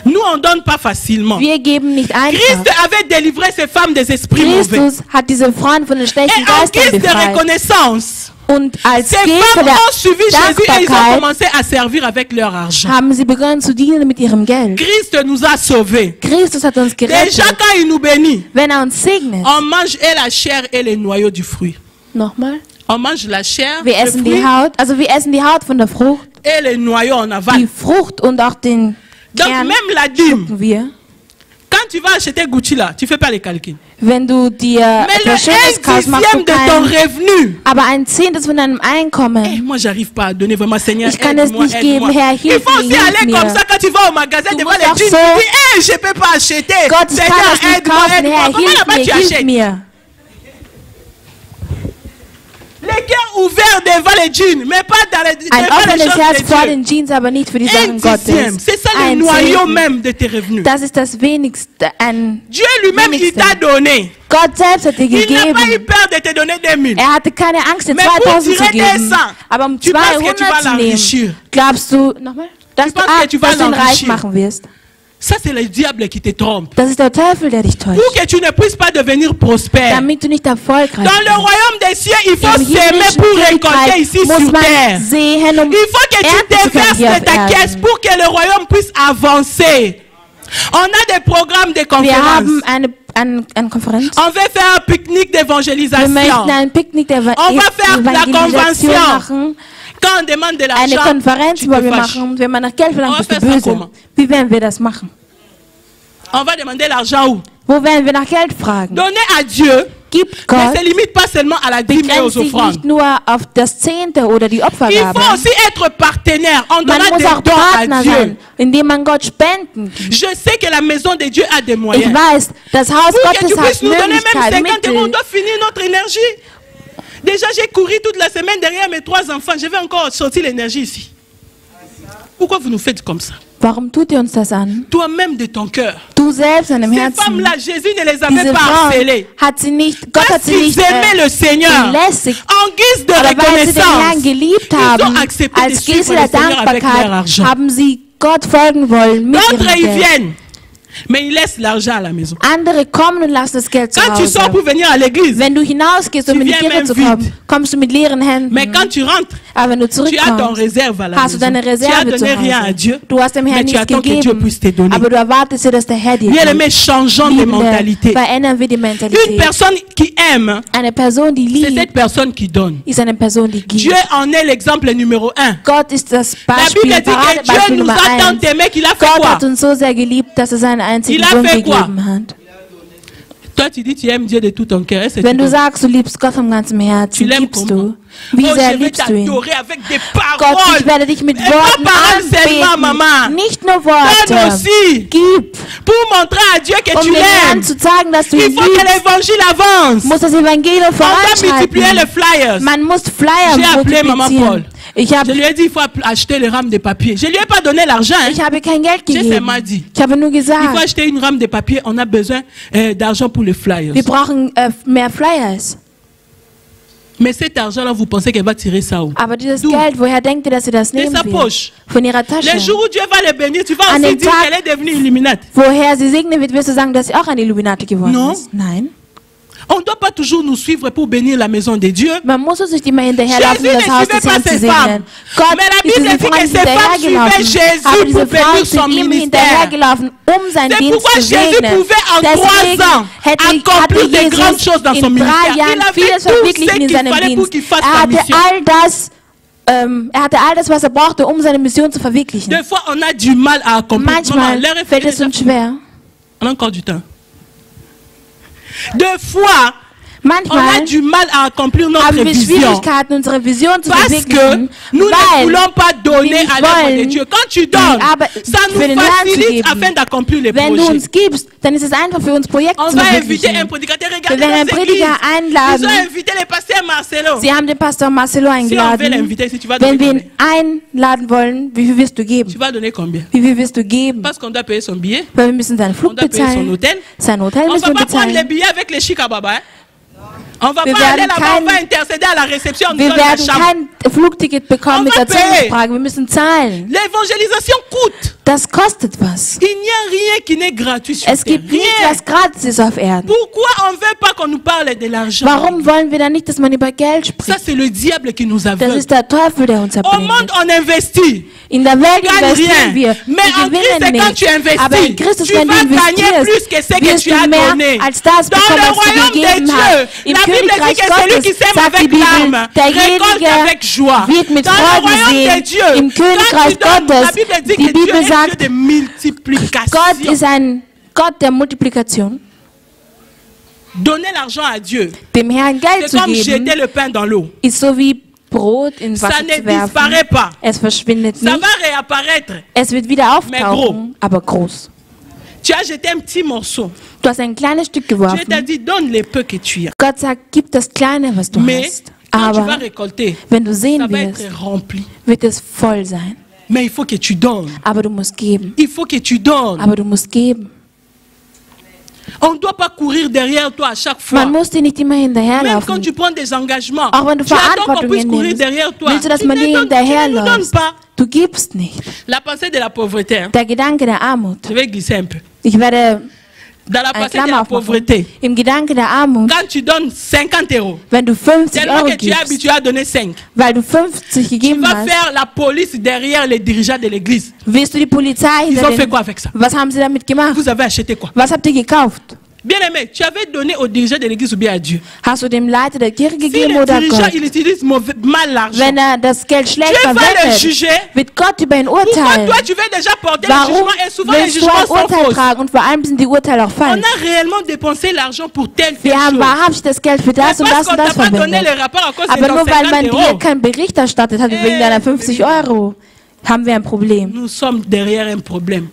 Nous, on ne donne pas facilement. Wir geben nicht einfach. Christ avait délivré ces femmes des esprits mauvais. Christus hat diese Frauen von den schlechten Geistern befreit. De reconnaissance, und als ces femmes ont suivi Jésus et ils ont commencé à servir avec leur argent. Haben sie begonnen zu dienen mit ihrem Geld. Christ nous a sauvés. Christus hat uns gerettet. Déjà quand il nous bénit, wenn uns segnet, on mange et la chair et les noyaux du fruit. Nochmal. On mange la chair, wir essen die Haut, also wir essen die Haut von der Frucht. Et les noyaux on avale. Die Frucht und auch den Donc même la dîme, quand tu vas acheter Gucci là, tu ne fais pas les calculs. Wenn du dir mais le 1/10 de ton revenu. Aber ein Zehntes von deinem Einkommen. Hey, moi j'arrive pas à donner vraiment Seigneur. Ich kann es nicht geben, Herr, hilf mir. Il faut aussi aller comme ça quand tu vas au magasin devant les jeans. Tu dis, hey, je peux pas acheter. Gott, ich kann das nicht kaufen, Herr, hilf mir. Les cœur ouvert devant les djinns, mais pas dans les choses de Dieu. C'est ça le noyau même de tes revenus. Dieu lui-même, il t'a donné. Gott selbst hat dir Il n'a gegeben. pas eu peur de te donner 2000. Hatte keine Angst, dir Mais pour 2000 zu tirer des geben. 100, Aber um tu penses que tu vas 200 zu l'enrichir. nehmen, glaubst du, nochmal, dass penses que tu vas dass du ihn reich l'enrichir. machen wirst? Ça, c'est le diable qui te trompe. Das ist der Teufel, der dich täuscht. Pour que tu ne puisses pas devenir prospère. Damit du nicht erfolgreich Dans le wirst. royaume des cieux, il faut Im s'aimer himmlischen pour récolter Königreich ici muss sur man terre. sehen, um Il faut que tu ernten zu können déverses hier de auf ta caisse Erden. pour que le royaume puisse avancer. On a des programmes de Wir conférences. haben eine Konferenz. On veut faire un pique-nique Wir d'évangélisation. möchten ein Picknick der On va faire la Evangelisation convention. machen. Quand on demande de Eine l'argent, Konferenz, tu wo te wir fâches. machen, wenn man nach Geld On verlangt, va bist du faire ça böse. comment? Wie werden wir das machen? On va demander l'argent où? Wo werden wir nach Geld fragen? Donner à Dieu, Gib mais Gott, ne se limite pas seulement à la dîme et aux begrenzt sich offrandes. nicht nur auf das Zehnte oder die Il Opfergabe. faut aussi être partenaire en Man donnant muss des auch dons à Partner Dieu. sein, indem man Gott Spenden gibt. Je sais que la maison de Dieu a des Ich moyens. weiß, das Haus Pour que tu Gottes hat puisses nous donner même 50 Möglichkeiten, euros, on Mittel. doit finir notre énergie. Déjà, j'ai couru toute la semaine derrière mes 3 enfants. Je vais encore sortir l'énergie ici. Pourquoi vous nous faites comme ça? Warum tut ihr uns das an? Toi-même de ton cœur. Du selbst an dem Ces Herzen. femmes-là, Jésus ne les avait Diese pas Frauen harcelées. hat sie nicht, Gott hat Parce sie qu'ils nicht aimaient le Seigneur. belästigt. En guise de Aber weil sie den Herrn reconnaissance, geliebt ils ont haben, accepté de als suivre Geste le der Seigneur avec leur Dankbarkeit, argent. haben sie Gott folgen wollen mit ihrem D'autres, ils Geld. viennent, mais ils laissent l'argent à la maison. Andere kommen und lassen das Geld zu Quand tu sors Hause. pour venir à l'église, Wenn du hinausgehst, um Tu in die viens Kirche même zu vite. kommen, kommst du mit leeren Händen. mais quand tu rentres, Aber wenn du tu as ton zurückkommst, réserve à la hast du maison. deine Tu as Reserve zu donné rien à Hause. Dieu, Du hast dem mais Herrn tu nichts attends que Dieu puisse te gegeben, donner. aber du erwartest dir, dass der Herr dir Bien gibt. aimé, changeons de Liebende, mentalité. verändern wir die Une Mentalität. personne qui aime, Eine Person, die c'est liebt, cette personne qui donne. ist eine Person, die Dieu gibt. en est l'exemple numéro 1. Gott ist das La Beispiel, Bible dit que Paradebeispiel Dieu nous Nummer a tant 1. aimé qu'il a fait Gott quoi? hat uns so sehr geliebt, dass er seinen einzigen Il a Sohn fait quoi? gegeben hat. Toi, tu dis tu aimes Dieu de tout ton cœur. Wenn du sagst, du liebst Gott von ganzem Tu Herzen, l'aimes gibst comment? du. Wie Oh, sehr je vais liebst du ihn? t'adorer avec des Gott, paroles. ich werde dich mit Et pas Worten paroles seulement, maman. anbeten. Nicht nur Donne Worte. aussi. Gib, Pour montrer à Dieu que um tu dem Herrn l'aimes. zu zeigen, dass du Il ihn faut que liebst. l'évangile avance. Muss das Evangelium On doit multiplier les voranschreiten. flyers. Man muss Flyer J'ai appelé Maman Paul. multiplizieren. Ich Je habe lui ai dit il faut acheter les rames de papier. Je lui ai pas donné l'argent. Hein. ich habe kein Geld J'ai gegeben. seulement dit. Ich habe nur Il faut gesagt, acheter une rame de papier. On a besoin d'argent pour les flyers. wir brauchen mehr Flyers. Mais cet argent-là, vous pensez qu'elle va tirer ça où? Aber dieses D'où? Geld, woher denkt ihr, dass sie das De nehmen sa wird? poche. Von ihrer Tasche. Les jours où Dieu va les bénir, tu vas An aussi dem dire Tag- qu'elle est devenue illuminate. Woher sie segnen wird, wirst du sagen, dass sie auch eine Illuminati geworden Non. ist. Nein. On ne doit pas toujours nous suivre pour bénir la maison de Dieu. Man muss uns nicht immer hinterherlaufen, Jésus um das ne Haus suivait des pas Herrn zu ses segnen. femmes. Gott Mais la ist Bible diesen dit que Frauen ses femmes hinterhergelaufen. suivaient Jésus Aber diese pour bénir Frauen son sind ihm ministère. hinterhergelaufen, um seinen C'est Dienst pourquoi zu Jésus segnen. pouvait en 3 ans accomplir des grandes choses dans son in 3 ministère. Il Jahren avait vieles tout ce verwirklichen in qu'il seinem fallait pour Dienst. qu'il fasse Er sa hatte mission. er hatte all das, was er brauchte, um seine Mission zu verwirklichen. Des fois, on a du mal à accomplir. Manchmal Maman, fällt es uns schwer. on a encore du temps. Des fois, on a Manchmal du mal à accomplir notre haben wir vision. Schwierigkeiten, unsere Vision zu Parce que verwirklichen, nous ne weil voulons pas donner wir nicht à l'œuvre de wollen, Dieu. Quand tu donnes, aber ça für nous den Herrn zu facilite geben. afin d'accomplir les wenn du projets. uns gibst, dann ist es einfach für uns Projekte On zu va inviter un verwirklichen. prédicateur. Wir Regardez werden einen nos églises. Prediger Ils einladen. ont invité le pasteur Marcelo. Sie haben den Pastor Marcelo Si on veut eingeladen. l'inviter, si tu vas Wenn wir donner, ihn einladen wollen, wie viel wirst du geben? tu vas donner combien? Wie viel wirst du geben? Parce qu'on doit payer son billet, Weil wir müssen seinen on Flug doit payer son bezahlen, hôtel. sein Hotel On ne müssen va wir pas prendre les bezahlen. billets avec les chics à baba. Hein? On va Wir pas aller werden là-bas, on va kein- intercéder à la réception. on Wir donne la werden chambre. kein Flugticket bekommen On mit va der payer. Zugfrage. Wir müssen zahlen. L'évangélisation coûte. Das kostet was. Il n'y a rien qui n'est gratuit sur Es terre. gibt nichts, Rien. was gratis ist auf Erden. Pourquoi on ne veut pas qu'on nous parle de l'argent? Warum wollen wir dann nicht, dass man über Geld Ça, spricht? c'est le diable qui nous Das aveugle. ist der Teufel, der uns Au monde, erblindet. on investit. In der Welt Gagne investieren rien. wir. Mais en Wir Christ, c'est gewinnen quand nicht. tu investis, Aber in Christus, tu wenn du vas gagner plus investierst, que ce que wirst tu du as mehr donné. als das Dans bekommen, le was du royaume de gegeben hast. Dieu, Im la Bible dit Königreich que celui Gottes qui sème sagt die avec Bibel, larmes récolte derjenige avec joie. wird mit Dans le Freuden royaume de sehen. Dieu, Im quand tu Königreich donnes, la Gottes, Bible dit die que Dieu Bibel est Dieu sagt, de multiplication. Gott ist ein Gott der Multiplikation. Donner l'argent à Dieu, Dem Herrn Geld c'est zu comme geben, jeter le pain dans l'eau. ist so wie Brot in Ça Wasser ne zu werfen. disparaît pas. Es verschwindet Ça nicht. va réapparaître. Es wird wieder Mais gros. auftauchen, aber groß. Tu as jeté un petit morceau. Du hast ein kleines Stück Dieu t'a geworfen. dit, donne les peu que tu as. Gott sagt, gib das Kleine, was du Mais hast. Quand tu vas récolter, wenn du sehen ça va wirst, être rempli. wird es voll sein. Mais il faut que tu donnes. Aber du musst geben. Il faut que tu donnes. Aber du musst geben. On ne doit pas courir derrière toi à chaque fois. Man muss dir nicht immer hinterherlaufen. Même quand tu prends des engagements, auch wenn du tu attends qu'on puisse Verantwortung courir nimmst, derrière toi. willst du, dass Tu man dir ne donnes hinterherläuft. pas. Du gibst nicht. La pensée de la pauvreté. Der Gedanke der Armut. Je vais glisser un peu. Ich werde Dans la pensée de la pauvreté. Im Gedanke der Armut. Quand tu donnes 50 euros, wenn du 50 tellement Euro que tu es habitué à donner 5, weil du 50 gegeben tu vas hast, faire la police derrière les dirigeants de l'église. Wirst du die Polizei Ils ont fait quoi avec ça? Was haben sie damit gemacht? Vous avez acheté quoi? Was habt ihr gekauft? Bien aimé, tu avais donné au dirigeant de l'église ou bien à Dieu? Hast du dem Leiter der Kirche gegeben si oder dirigeant, Gott? Il utilise mal l'argent, wenn das Geld schlecht Dieu va le verwendet, juger. wird Gott über ihn urteilen. Pourquoi toi tu veux déjà porter le Warum jugement et souvent les willst du jugements ein sont Urteil fausses? tragen und vor allem sind die Urteile auch On falsch? a réellement dépensé l'argent pour telle Wir haben chose. wahrhaftig das Geld für das und das und das verwendet. Aber nur weil man dir keinen Bericht erstattet hat wegen deiner 50 Euro, haben wir ein Problem. Nous sommes derrière un problème.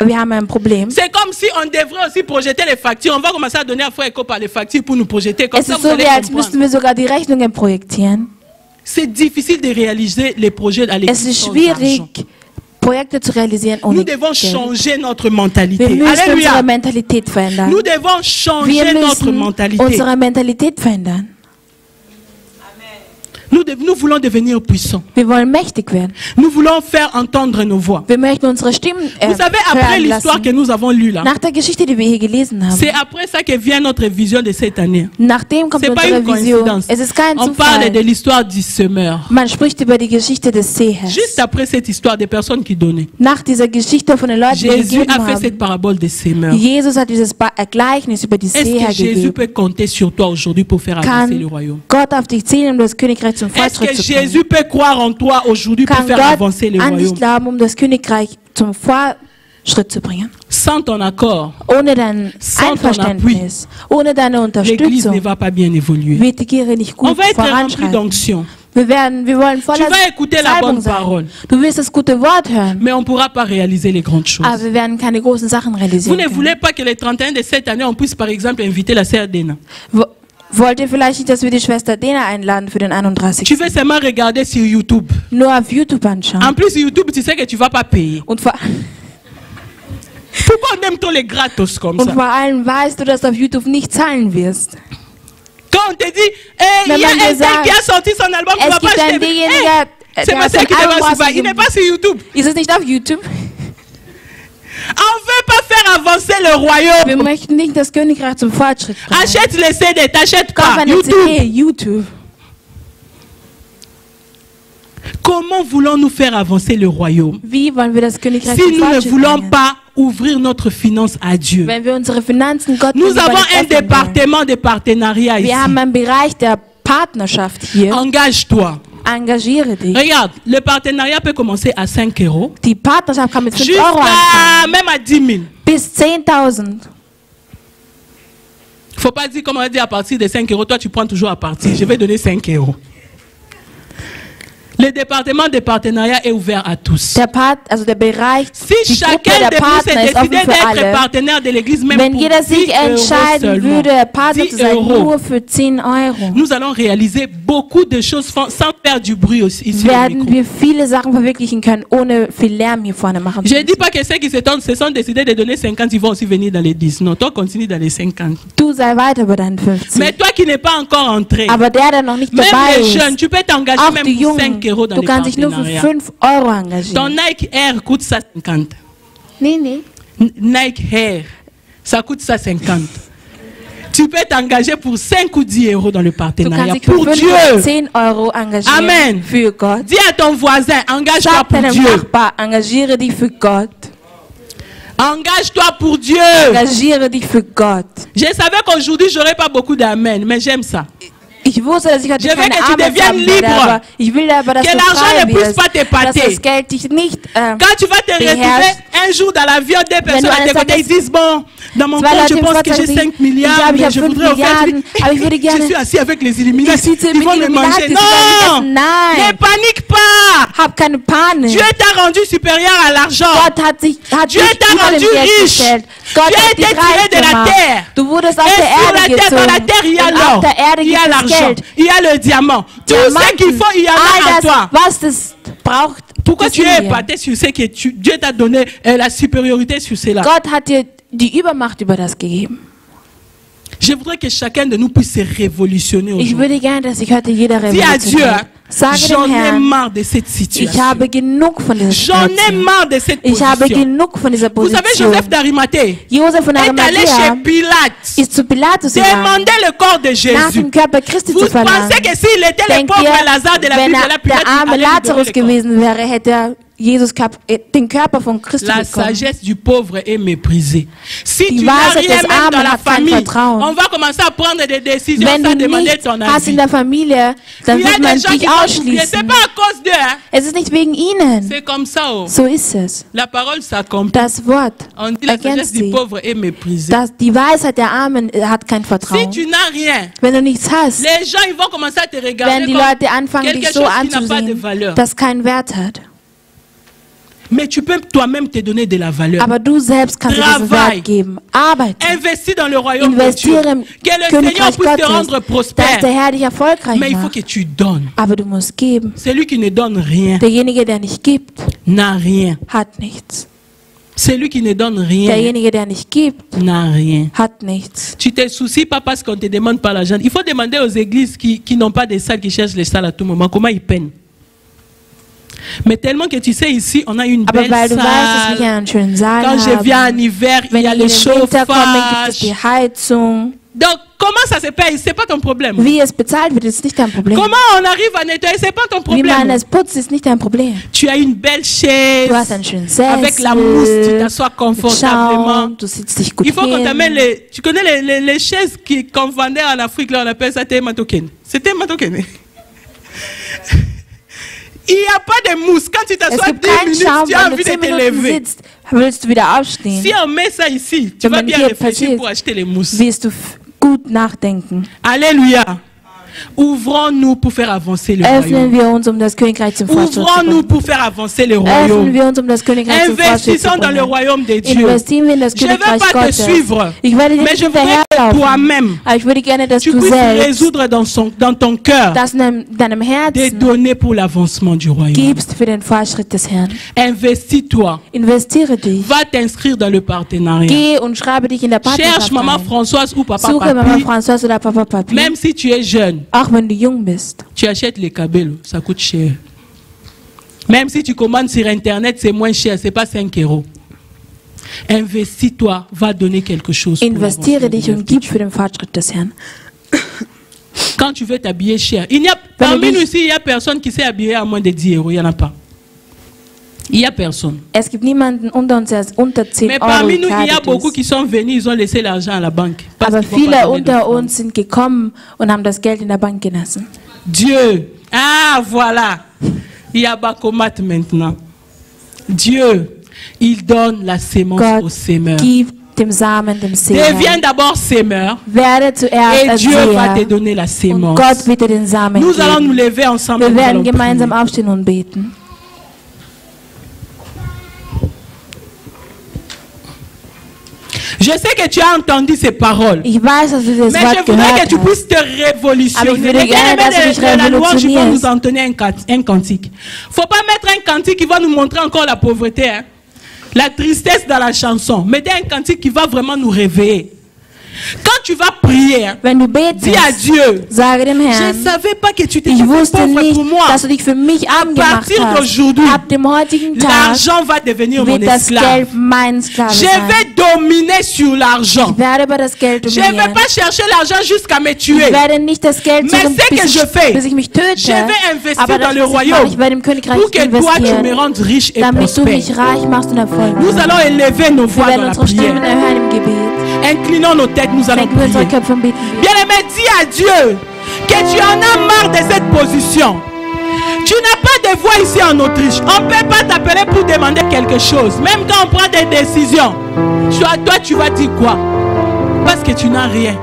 Wir haben ein Problem. C'est comme si on devrait aussi projeter les factures. On va commencer à donner à Frère Eco par les factures pour nous projeter. Comme ça, es ist so, wie als müssten wir sogar die Rechnungen projektieren. C'est difficile de réaliser les projets à l'église. Es ist schwierig, Projekte zu realisieren ohne Nous devons changer notre mentalité. Wir müssen Alléluia. unsere Mentalität verändern. Nous devons changer Wir notre müssen mentalité. unsere Mentalität verändern. Nous voulons devenir puissants. Wir wollen mächtig werden. Nous voulons faire entendre nos voix. Wir möchten unsere Stimmen Vous savez, après l'histoire que nous avons lue là, nach der Geschichte, die wir hier gelesen haben, c'est après ça que vient notre vision de cette année. Nachdem kommt C'est pas unsere une Vision. coïncidence. Es ist kein On Zufall. parle de l'histoire du semeur. Man spricht über die Geschichte des Sähers. Juste après cette histoire des personnes qui donnaient, Nach dieser Geschichte von den Leuten, die Jésus gegeben a fait haben, cette parabole des semeurs. Jesus hat dieses Gleichnis über die Est-ce Säher que Jésus gegeben. peut compter sur toi aujourd'hui pour faire avancer le Kann royaume? Gott auf dich zählen, um das Königreich zum Est-ce que Fortschritt zu bringen? Jésus peut croire en toi aujourd'hui pour Kann faire Gott avancer le an dich royaume? glauben, um das Königreich zum Fortschritt zu bringen? Sans ton accord, Ohne dein Sans ton Einverständnis, ohne deine l'Église ne Unterstützung va pas bien évoluer. wird die Kirche nicht On gut va être rempli voranschreiten. d'onction. Wir wollen voller Tu vas écouter la Salbung bonne sein. parole. Du wirst das gute Wort hören, Mais on ne pourra pas réaliser les grandes choses. aber wir werden keine großen Sachen Vous realisieren ne können. voulez pas que le 31 de cette année, on puisse par exemple inviter la sœur Dena. Wollt ihr vielleicht nicht, dass wir die Schwester Dena einladen für den 31. Tu veux seulement regarder sur YouTube. Nur auf YouTube anschauen. En plus, sur YouTube, tu sais que tu ne vas pas payer. Und vor Pourquoi on aime tous les gratos comme ça? allem weißt du, dass du auf YouTube nicht zahlen wirst. Quand on te dit, il y a un tel qui a sorti son album, tu Es vas pas gibt acheter. einen derjenige, C'est ma sœur qui te va suivre. Il n'est pas sur YouTube. Ist es nicht auf YouTube? On ne veut pas faire avancer le Wir royaume. möchten nicht das Königreich zum Fortschritt bringen. Achète les CD, t'achètes Kauf pas. eine YouTube. CD, YouTube. Comment voulons-nous faire avancer le royaume Wie wollen wir das Königreich si zum nous ne Fortschritt voulons bringen? pas ouvrir notre finance à Dieu? Wenn wir unsere Finanzen Gott Nous gegenüber avons nicht un öffnen wollen. département de partenariat ici. Wir haben einen Bereich der Partnerschaft hier. Engage-toi. Engagiere dich. Regarde, le partenariat peut commencer à 5 euros Die Partnerschaft kann mit 5 jusqu'à Euro anfangen. même à 10 000. Bis 10.000. Il ne faut pas dire, comme on a dit, à partir de 5 euros, toi tu prends toujours à partir. Je vais donner 5 euros. Le département de partenariat est ouvert à tous. Der Bereich, Si die Gruppe chacun der de nous s'est Partner ist offen décidé für d'être alle. partenaire de l'église, même Wenn pour jeder 10 sich euros entscheiden seulement, würde, Partner 10 zu sein, euros, nur für 10 Euro, nous allons réaliser beaucoup de choses sans faire du bruit aussi ici au werden micro. wir viele Sachen verwirklichen können, ohne viel Lärm hier vorne machen Je zu ne dis müssen. pas que ceux qui se sont décidés de donner 50, ils vont aussi venir dans les 10. Non, toi continue dans les 50. Du sei weiter bei deinen 50. Mais toi qui n'es pas encore entré, Aber der noch nicht même dabei les ist, jeunes, tu peux t'engager auch même die pour 5 Jungen, euros dans du les kannst dich nur für partenariats. 5 Euro Ton engagieren. Nike Air coûte ça 50. Nee. Nike Air, ça coûte ça 50. Tu peux t'engager pour 5 ou 10 euros dans le Du partenariat. kannst dich Pour für 5 Dieu. oder 10 Euro engagieren. Amen. Für Gott. Dis à ton voisin, engage-toi Sag pour deinem Dieu. Nachbar, engagiere dich für Gott. Engage-toi pour Dieu. Engagiere dich für Gott. Je savais qu'aujourd'hui, je n'aurais pas beaucoup d'amen, mais j'aime ça. Ich wusste, dass ich heute Je veux keine que tu Arbeit deviennes haben werde, libre. aber ich will aber, dass Que du l'argent frei ne puisse wirst, pas te dass pâter. das Geld dich nicht Quand tu vas te retrouver beherrscht. un jour dans l'avion, des personnes à tes eines côté, ils Tages disent, bon, dans mon zwei compte, je Leute im pense que Vortrag j'ai sagen, 5 milliards, ich mais habe je 5 voudrais offrir. Milliarden, aber ich würde Je gerne- suis assis avec les Illuminati, Ich sitze ils mit vont me manger. Illuminati, Non, nein. ne panique pas. Hab keine Panik. Dieu t'a rendu supérieur à l'argent. Dieu t'a rendu riche. Tu as été tiré de la terre. Du wurdest aus Et der sur Erde la terre, dans la gezogen. terre, il y a Und l'or, auf der Erde il y a gibt es l'argent, Geld. il y a le diamant. Tout ce qu'il faut, il y en a en toi. Was es braucht. Pourquoi tu es épaté sur ce que Dieu t'a donné la supériorité sur cela? Gott hat dir die Übermacht über das gegeben. Je voudrais que chacun de nous puisse se révolutionner Ich aujourd'hui. würde gerne, dass sich heute jeder Dis à Dieu, revolutioniert. Sage j'en dem ai Herrn, marre de cette ich situation. habe genug von dieser J'en ai Situation. marre de cette Ich habe position. genug von dieser Vous savez, Position. Joseph d'Arimathée Josef von est allé chez Arimathea Pilate ist zu Pilatus gegangen, demander le corps de nach Jésus. dem Körper Christi Vous zu verlangen. pensez que s'il était le Denkt pauvre ihr, Lazare de la wenn Bible, er la der Pilate arme allait lui donner Lazarus le corps? gewesen wäre, hätte er den Körper von Christus La bekommen. sagesse du pauvre est méprisée. Si Die tu n'as Weisheit rien des même dans Armen la hat kein famille, Vertrauen. on va commencer à prendre des décisions Wenn sans du demander nichts ton hast in avis. der Familie, dann Il y a wird man des gens qui dich vont t'oublier. C'est ausschließen. pas à cause d'eux. Hein. Es ist nicht wegen ihnen. C'est comme ça. Oh. So ist es. La parole s'accomplit. Das Wort On dit la sagesse ergänzt du sie. pauvre est méprisée. Die Weisheit der Armen hat kein Si Vertrauen. tu n'as rien, Wenn du nichts hast, les gens ils vont commencer à te werden regarder die comme Leute anfangen, dich quelque so chose qui n'a pas de anzusehen, valeur. das keinen Wert hat. Mais tu peux toi-même te donner de la valeur. Aber du selbst kannst dir diesen Travail. Wert geben. Arbeite. Investis dans le royaume de Dieu. Investiere im Que le Seigneur Königreich puisse te rendre Gottes, dass prospère. der Herr dich erfolgreich Mais il faut macht. que tu donnes. Aber du musst geben. Celui qui ne donne rien Derjenige, der nicht gibt, n'a rien. hat nichts. Celui qui ne donne rien Derjenige, der nicht gibt, n'a rien. hat nichts. Tu te soucies pas parce qu'on te demande pas l'argent. Il faut demander aux églises qui n'ont pas de salles, qui cherchent les salles à tout moment, comment ils peinent. Mais tellement que tu sais, ici, on a une Aber belle weil du weißt, dass salle. wir hier einen schönen Saal Quand je viens haben, en hiver, il wenn y a ich le in den Winter komme, gibt es chauffage. die Heizung. Donc, comment ça se paye? C'est pas ton problème. Wie es bezahlt wird, ist nicht dein Problem. Comment on arrive à nettoyer? C'est pas ton Wie man problème. es putzt, ist nicht dein Problem. Tu as une belle Du chaise. hast einen schönen Sessel, Avec la mousse, tu t'assois mit confortablement. Schaum, du sitzt dich gut Il faut qu'on t'amène hin. tu connais les chaises qu'on vendait en Afrique, là, on appelle ça matoken. C'était matoken. Il n'y a pas de mousse. Quand tu Es t'assois 10 gibt keinen minutes, Schaum, tu as wenn du envie de 10 te Minuten lever. sitzt, willst du wieder aufstehen. Si on met ça ici, tu Wenn vas man bien hier réfléchir passiert, pour acheter les mousses. wirst du gut nachdenken. Alléluia. Ouvrons-nous pour faire avancer le Öffnen royaume. wir uns, um das Königreich zum Fortschritt zu Ouvrons-nous bringen. pour faire avancer le Öffnen royaume. wir uns, um das Königreich zum Fortschritt zu Investissons dans le bringen. royaume de Dieu. Investieren wir in das Je ne vais Königreich pas te Gottes. suivre, Ich werde dir mais nicht je voudrais que hinterherlaufen. toi-même, Aber ich würde gerne, dass tu du puisses selbst résoudre dans ton cœur das in deinem des Herzen données pour l'avancement du royaume. gibst für den Fortschritt des Herrn. Investis-toi. Investiere dich. Va t'inscrire dans le partenariat. Geh und schreibe dich in der Cherche Partnerschaft maman ein. Françoise ou papa Suche Mama Papi. Françoise oder Papa Papi. Même si tu es jeune, Auch wenn du jung bist. tu achètes les cabellos, ça coûte cher. Même si tu commandes sur Internet, c'est moins cher, c'est pas 5 €. Investis-toi, va donner quelque chose. pour Investiere l'avancement dich de und gib für den Fortschritt des Herrn. Quand tu veux t'habiller cher, parmi nous ici, il n'y a personne qui s'est habillé à moins de 10 €. Il n'y en a pas. Il n'y a personne. Es gibt niemanden unter uns, der unter 10 Mais Euro parmi nous, il y a gekleidet beaucoup ist. qui sont venus, ils ont laissé l'argent à la banque. Parce Aber qu'ils vont pas viele donner unter d'offrande. uns sind gekommen und haben das Geld in der Bank gelassen. Dieu, ah voilà, il y a Bakomat maintenant. Dieu, il donne la sémence au Gott sémeur. gibt dem Samen dem Deviens Seher. d'abord sémeur Werde zuerst et als Dieu va te Seher donner la und sémence. Gott wird dir den Samen Nous allons nous geben. lever ensemble. Wir nous werden allons gemeinsam prier. aufstehen und beten. Je sais que tu as entendu ces paroles. Ich weiß, dass du das Mais je Wort voudrais que gehört tu hast. puisses te révolutionner. Aber ich würde Les gerne, bien-aimés dass du dich de la louange, ils vont révolutionnierst. nous entonner un cantique. Il ne faut pas mettre un cantique qui va nous montrer encore la pauvreté. Hein. La tristesse dans la chanson. Mettez un cantique qui va vraiment nous réveiller. Quand tu vas prier, Wenn du dis à betest, Dieu, sage dem je ne Herrn, savais pas que tu t'étais ich fait wusste pauvre nicht, pour moi. dass du dich für mich arm gemacht partir hast. d'aujourd'hui, Ab dem heutigen Tag L'argent va devenir mon wird das esclave. Geld mein Sklave Je sein. vais dominer sur l'argent. Ich werde über das Geld Je ne vais dominieren. pas chercher l'argent jusqu'à me Ich tuer. werde nicht das Geld Mais suchen, ce que je fais, bis ich mich töte. je vais investir Aber dans das, le was ich royaume mache, ich werde im Königreich pour que toi, tu me investieren, rendes riche et damit du prospère. mich reich machst und erfolgreich. Nous allons élever nos Wir voix dans werden la unsere Stimmen prière. erhöhen im Gebet. Inclinons nos têtes, nous allons Senken wir unsere prier. Köpfe und beten. Bien-aimé, dis à Dieu que tu en as marre de cette position. Tu n'as pas de voix ici en Autriche. On ne peut pas t'appeler pour demander quelque chose. Même quand on prend des décisions. Toi, tu vas dire quoi? Parce que tu n'as rien.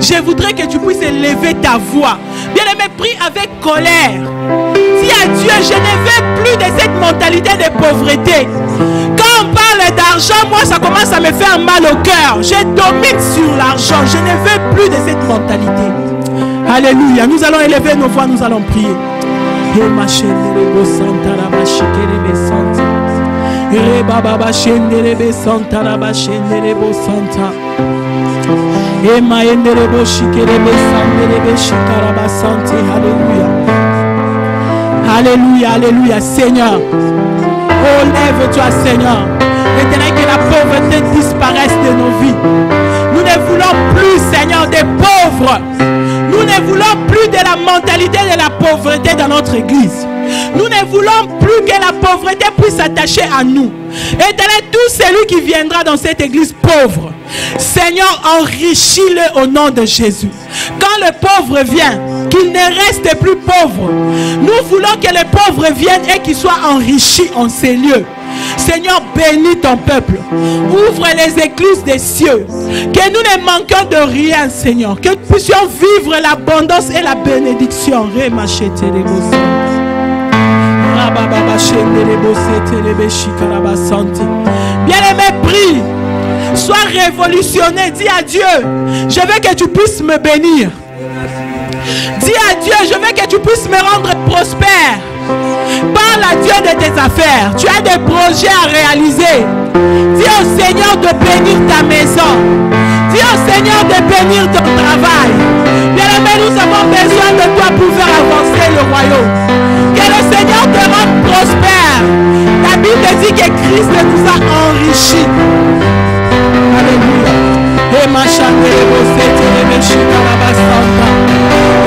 Je voudrais que tu puisses élever ta voix. Bien-aimé, prie avec colère. Dis à Dieu, je ne veux plus de cette mentalité de pauvreté. Quand on parle d'argent, moi ça commence à me faire mal au cœur. Je domine sur l'argent. Je ne veux plus de cette mentalité. Alléluia. Nous allons élever nos voix, nous allons prier. Alléluia, alléluia, Seigneur. Oh, lève-toi, Seigneur. Maintenant que la pauvreté disparaisse de nos vies. Nous ne voulons plus, Seigneur, des pauvres. Nous ne voulons plus de la mentalité de la pauvreté dans notre église. Nous ne voulons plus que la pauvreté puisse s'attacher à nous. Éternel, tout celui qui viendra dans cette église pauvre, Seigneur, enrichis-le au nom de Jésus. Quand le pauvre vient, qu'il ne reste plus pauvre. Nous voulons que les pauvres viennent et qu'ils soient enrichis en ces lieux. Seigneur, bénis ton peuple. Ouvre les écluses des cieux. Que nous ne manquions de rien, Seigneur. Que nous puissions vivre l'abondance et la bénédiction. Bien-aimé, prie. Sois révolutionné. Dis à Dieu, je veux que tu puisses me bénir. Dis à Dieu, je veux que tu puisses me rendre prospère. Parle à Dieu de tes affaires. Tu as des projets à réaliser. Dis au Seigneur de bénir ta maison. Dis au Seigneur de bénir ton travail. Bien-aimé, nous avons besoin de toi pour faire avancer le royaume. Que le Seigneur te rende prospère. La Bible dit que Christ nous a enrichis. Alléluia. Et ma chandelle bossette les béchis carabasanta.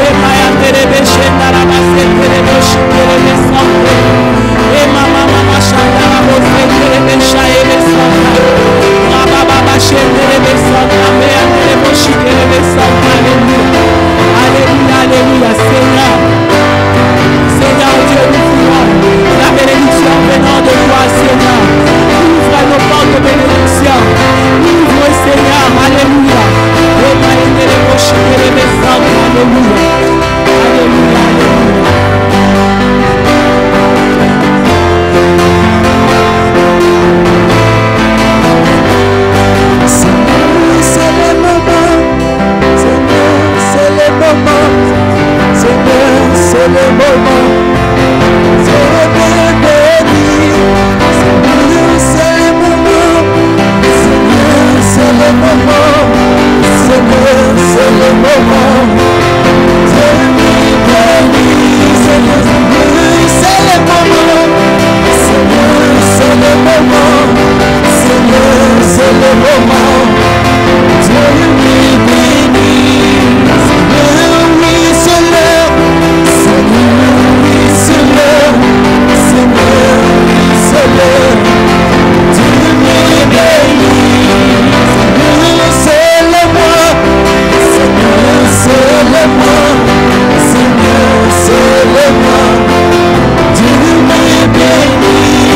Et ma yandere béchis carabasette les béchis carabasanta. Et ma maman chandala bossette les béchis carabasanta. Rababa bachette les béchanta. Mais yandere béchis carabasanta. Alléluia, alléluia, Seigneur. Seigneur Dieu, nous voulons la bénédiction venant de toi, Seigneur. Ouvre nos portes de bénédiction. Ouvre, Seigneur. Alléluia. Alléluia. Alléluia. Alléluia. C'est le moment. C'est le moment. C'est le moment. C'est le béni. C'est le moment. C'est le moment. C'est le moment. C'est le béni. C'est le moment. C'est le moment. C'est le moment. C'est le moment. Dieu lui bénit. Oui, c'est l'heure. Oui, c'est l'heure. Oui, c'est l'heure. Dieu lui bénit. C'est le moi. C'est le moi. Seigneur, c'est le moi. Dieu lui bénit.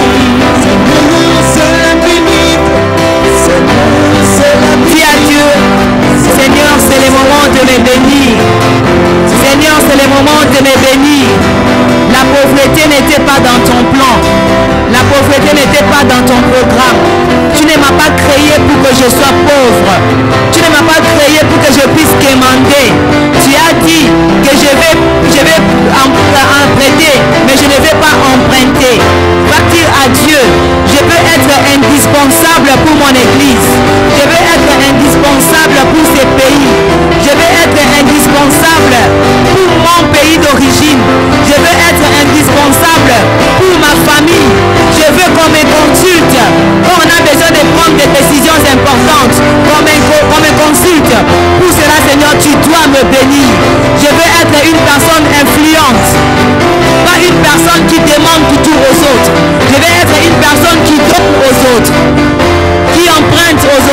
Seigneur, c'est la bénite. Seigneur, c'est la bénite. Dis à Dieu, Seigneur, c'est le moment de me bénir. Seigneur, c'est le moment de me bénir. La pauvreté n'était pas dans ton plan. La pauvreté n'était pas dans ton programme. Tu ne m'as pas créé pour que je sois pauvre. Tu ne m'as pas créé pour que je puisse quémander. Tu as dit que je vais emprunter, mais je ne vais pas emprunter. Va dire à Dieu, je veux être indispensable pour mon église. Je veux être indispensable pour ce pays. Je veux être indispensable pour mon pays d'origine. Je veux être indispensable pour ma famille. Je veux qu'on me consulte. Quand on a besoin de prendre des décisions importantes, qu'on me consulte. Pour cela, Seigneur, tu dois me bénir. Je veux être une personne influente. Pas une personne qui demande tout aux autres. Je veux être une personne qui donne aux autres. Qui emprunte aux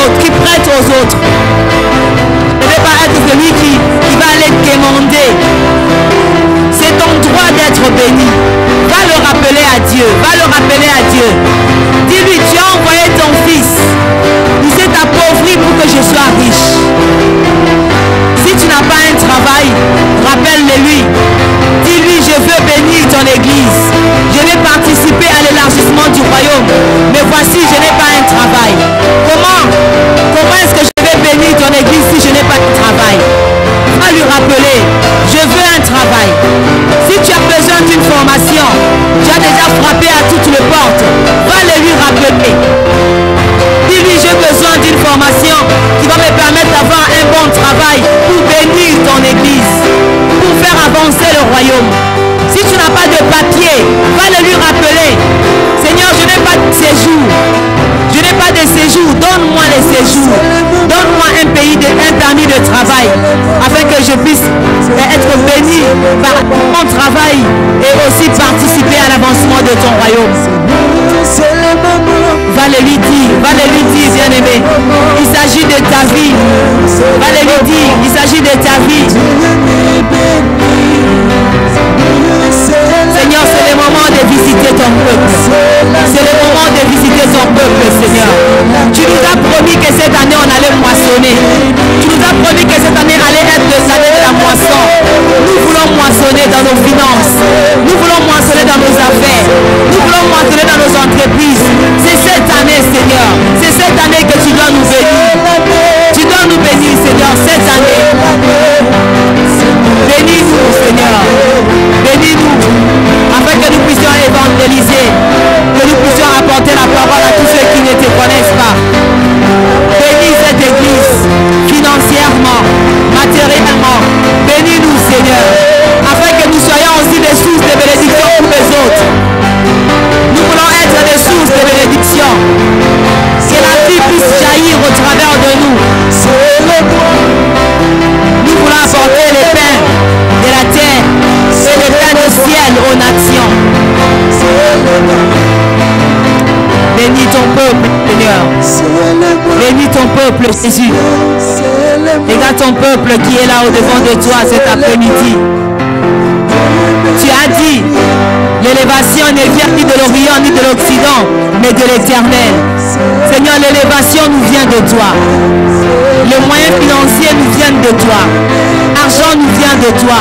ton église si je n'ai pas de travail. Va lui rappeler, je veux un travail. Si tu as besoin d'une formation, tu as déjà frappé à toutes les portes, va le lui rappeler. Dis-lui, j'ai besoin d'une formation qui va me permettre d'avoir un bon travail pour bénir ton église, pour faire avancer le royaume. Si tu n'as pas de papier, va le lui rappeler. Seigneur, je n'ai pas de séjour. Je n'ai pas de séjour. Donne-moi les séjours. Donne-moi un permis de travail afin que je puisse être béni par mon travail et aussi participer à l'avancement de ton royaume. Va le lui dire, bien-aimé. Il s'agit de ta vie. Va le lui dire, il s'agit de ta vie. Seigneur, c'est le moment de visiter ton peuple. C'est le moment de visiter ton peuple, Seigneur. Tu nous as promis que cette année on allait moissonner. Tu nous as promis que cette année allait être l'année de la moisson. Nous voulons moissonner dans nos finances. Nous voulons moissonner dans nos affaires. Nous voulons moissonner dans nos entreprises. C'est cette année, Seigneur. C'est cette année que tu dois nous bénir. Tu dois nous bénir, Seigneur, cette année. Bénis-nous, Seigneur. Bénis-nous, afin que nous puissions évangéliser, que nous puissions apporter la parole à tous ceux qui ne te connaissent pas. Bénis cette église financièrement, matériellement. Bénis-nous, Seigneur, afin que nous soyons aussi des sources de bénédiction pour les autres. Nous voulons être des sources de bénédiction. Que la vie puisse jaillir au travers de nous. Nous voulons apporter les pains de la terre et les pains du ciel aux nations. Bénis ton peuple, Seigneur. Bénis ton peuple, Jésus. Regarde ton peuple qui est là au-devant de toi cet après-midi. Tu as dit, l'élévation ne vient ni de l'Orient ni de l'Occident, mais de l'Éternel. Seigneur, l'élévation nous vient de toi. Les moyens financiers nous viennent de toi. L'argent nous vient de toi.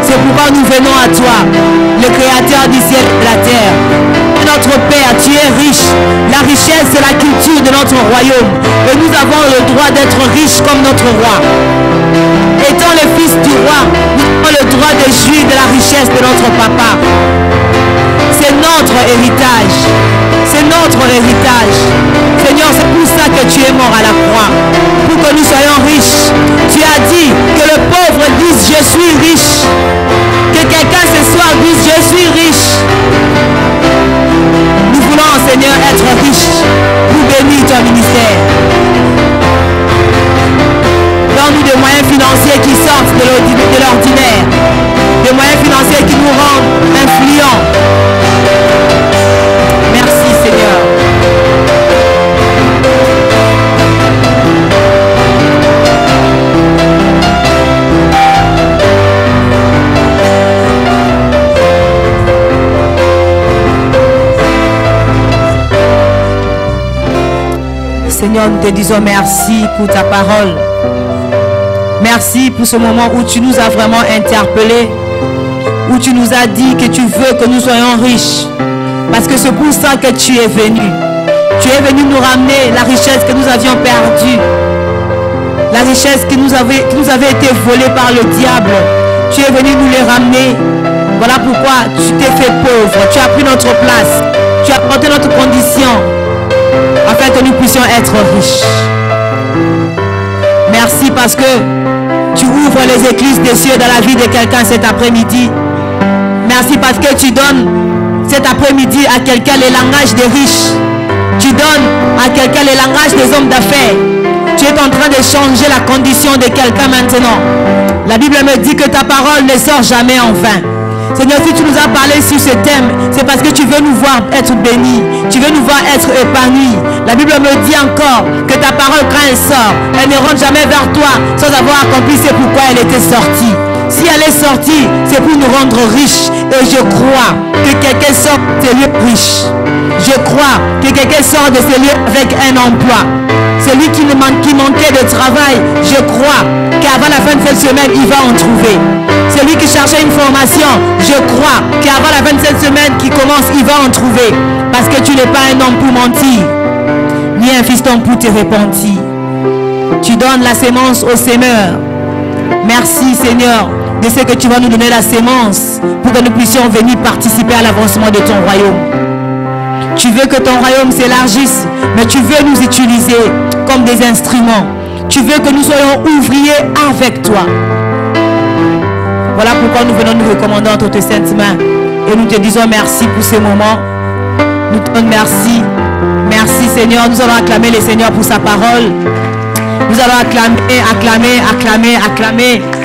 C'est pourquoi nous venons à toi, le Créateur du ciel et de la terre. Notre Père, tu es riche. La richesse, c'est la culture de notre royaume. Et nous avons le droit d'être riches comme notre roi. Étant le fils du roi, nous avons le droit de jouir de la richesse de notre papa. C'est notre héritage. C'est notre héritage. Seigneur, c'est pour ça que tu es mort à la croix. Pour que nous soyons riches. Tu as dit que le pauvre dise je suis riche. Que quelqu'un ce soir dise je suis riche. Nous voulons, Seigneur, être riches pour bénir ton ministère. Donne-nous des moyens financiers qui sortent de l'ordinaire. Des moyens financiers qui nous rendent influents. Merci, Seigneur. Seigneur, nous te disons merci pour ta parole. Merci pour ce moment où tu nous as vraiment interpellés, où tu nous as dit que tu veux que nous soyons riches. Parce que c'est pour ça que tu es venu. Tu es venu nous ramener la richesse que nous avions perdue. La richesse qui nous avait été volée par le diable. Tu es venu nous les ramener. Voilà pourquoi tu t'es fait pauvre. Tu as pris notre place. Tu as porté notre condition afin que nous puissions être riches. Merci parce que tu ouvres les écluses des cieux dans la vie de quelqu'un cet après-midi. Merci parce que tu donnes cet après-midi à quelqu'un les langages des riches. Tu donnes à quelqu'un les langages des hommes d'affaires. Tu es en train de changer la condition de quelqu'un maintenant. La Bible me dit que ta parole ne sort jamais en vain. Seigneur, si tu nous as parlé sur ce thème, c'est parce que tu veux nous voir être bénis. Tu veux nous voir être épanouis. La Bible me dit encore que ta parole, quand elle sort, elle ne rentre jamais vers toi sans avoir accompli ce pourquoi elle était sortie. Si elle est sortie, c'est pour nous rendre riches. Et je crois que quelqu'un sort de ces lieux riches. Je crois que quelqu'un sort de ces lieux avec un emploi. Celui qui manquait de travail, je crois qu'avant la fin de cette semaine, il va en trouver. Celui qui cherchait une formation, je crois qu'avant la fin de cette semaine qui commence, il va en trouver. Parce que tu n'es pas un homme pour mentir, ni un fiston pour te repentir. Tu donnes la sémence au semeur. Merci Seigneur de ce que tu vas nous donner la sémence pour que nous puissions venir participer à l'avancement de ton royaume. Tu veux que ton royaume s'élargisse, mais tu veux nous utiliser comme des instruments. Tu veux que nous soyons ouvriers avec toi. Voilà pourquoi nous venons nous recommander entre tes saintes mains. Et nous te disons merci pour ce moment. Nous te disons merci. Merci Seigneur. Nous allons acclamer le Seigneur pour sa parole. Nous allons acclamer, acclamer, acclamer, acclamer.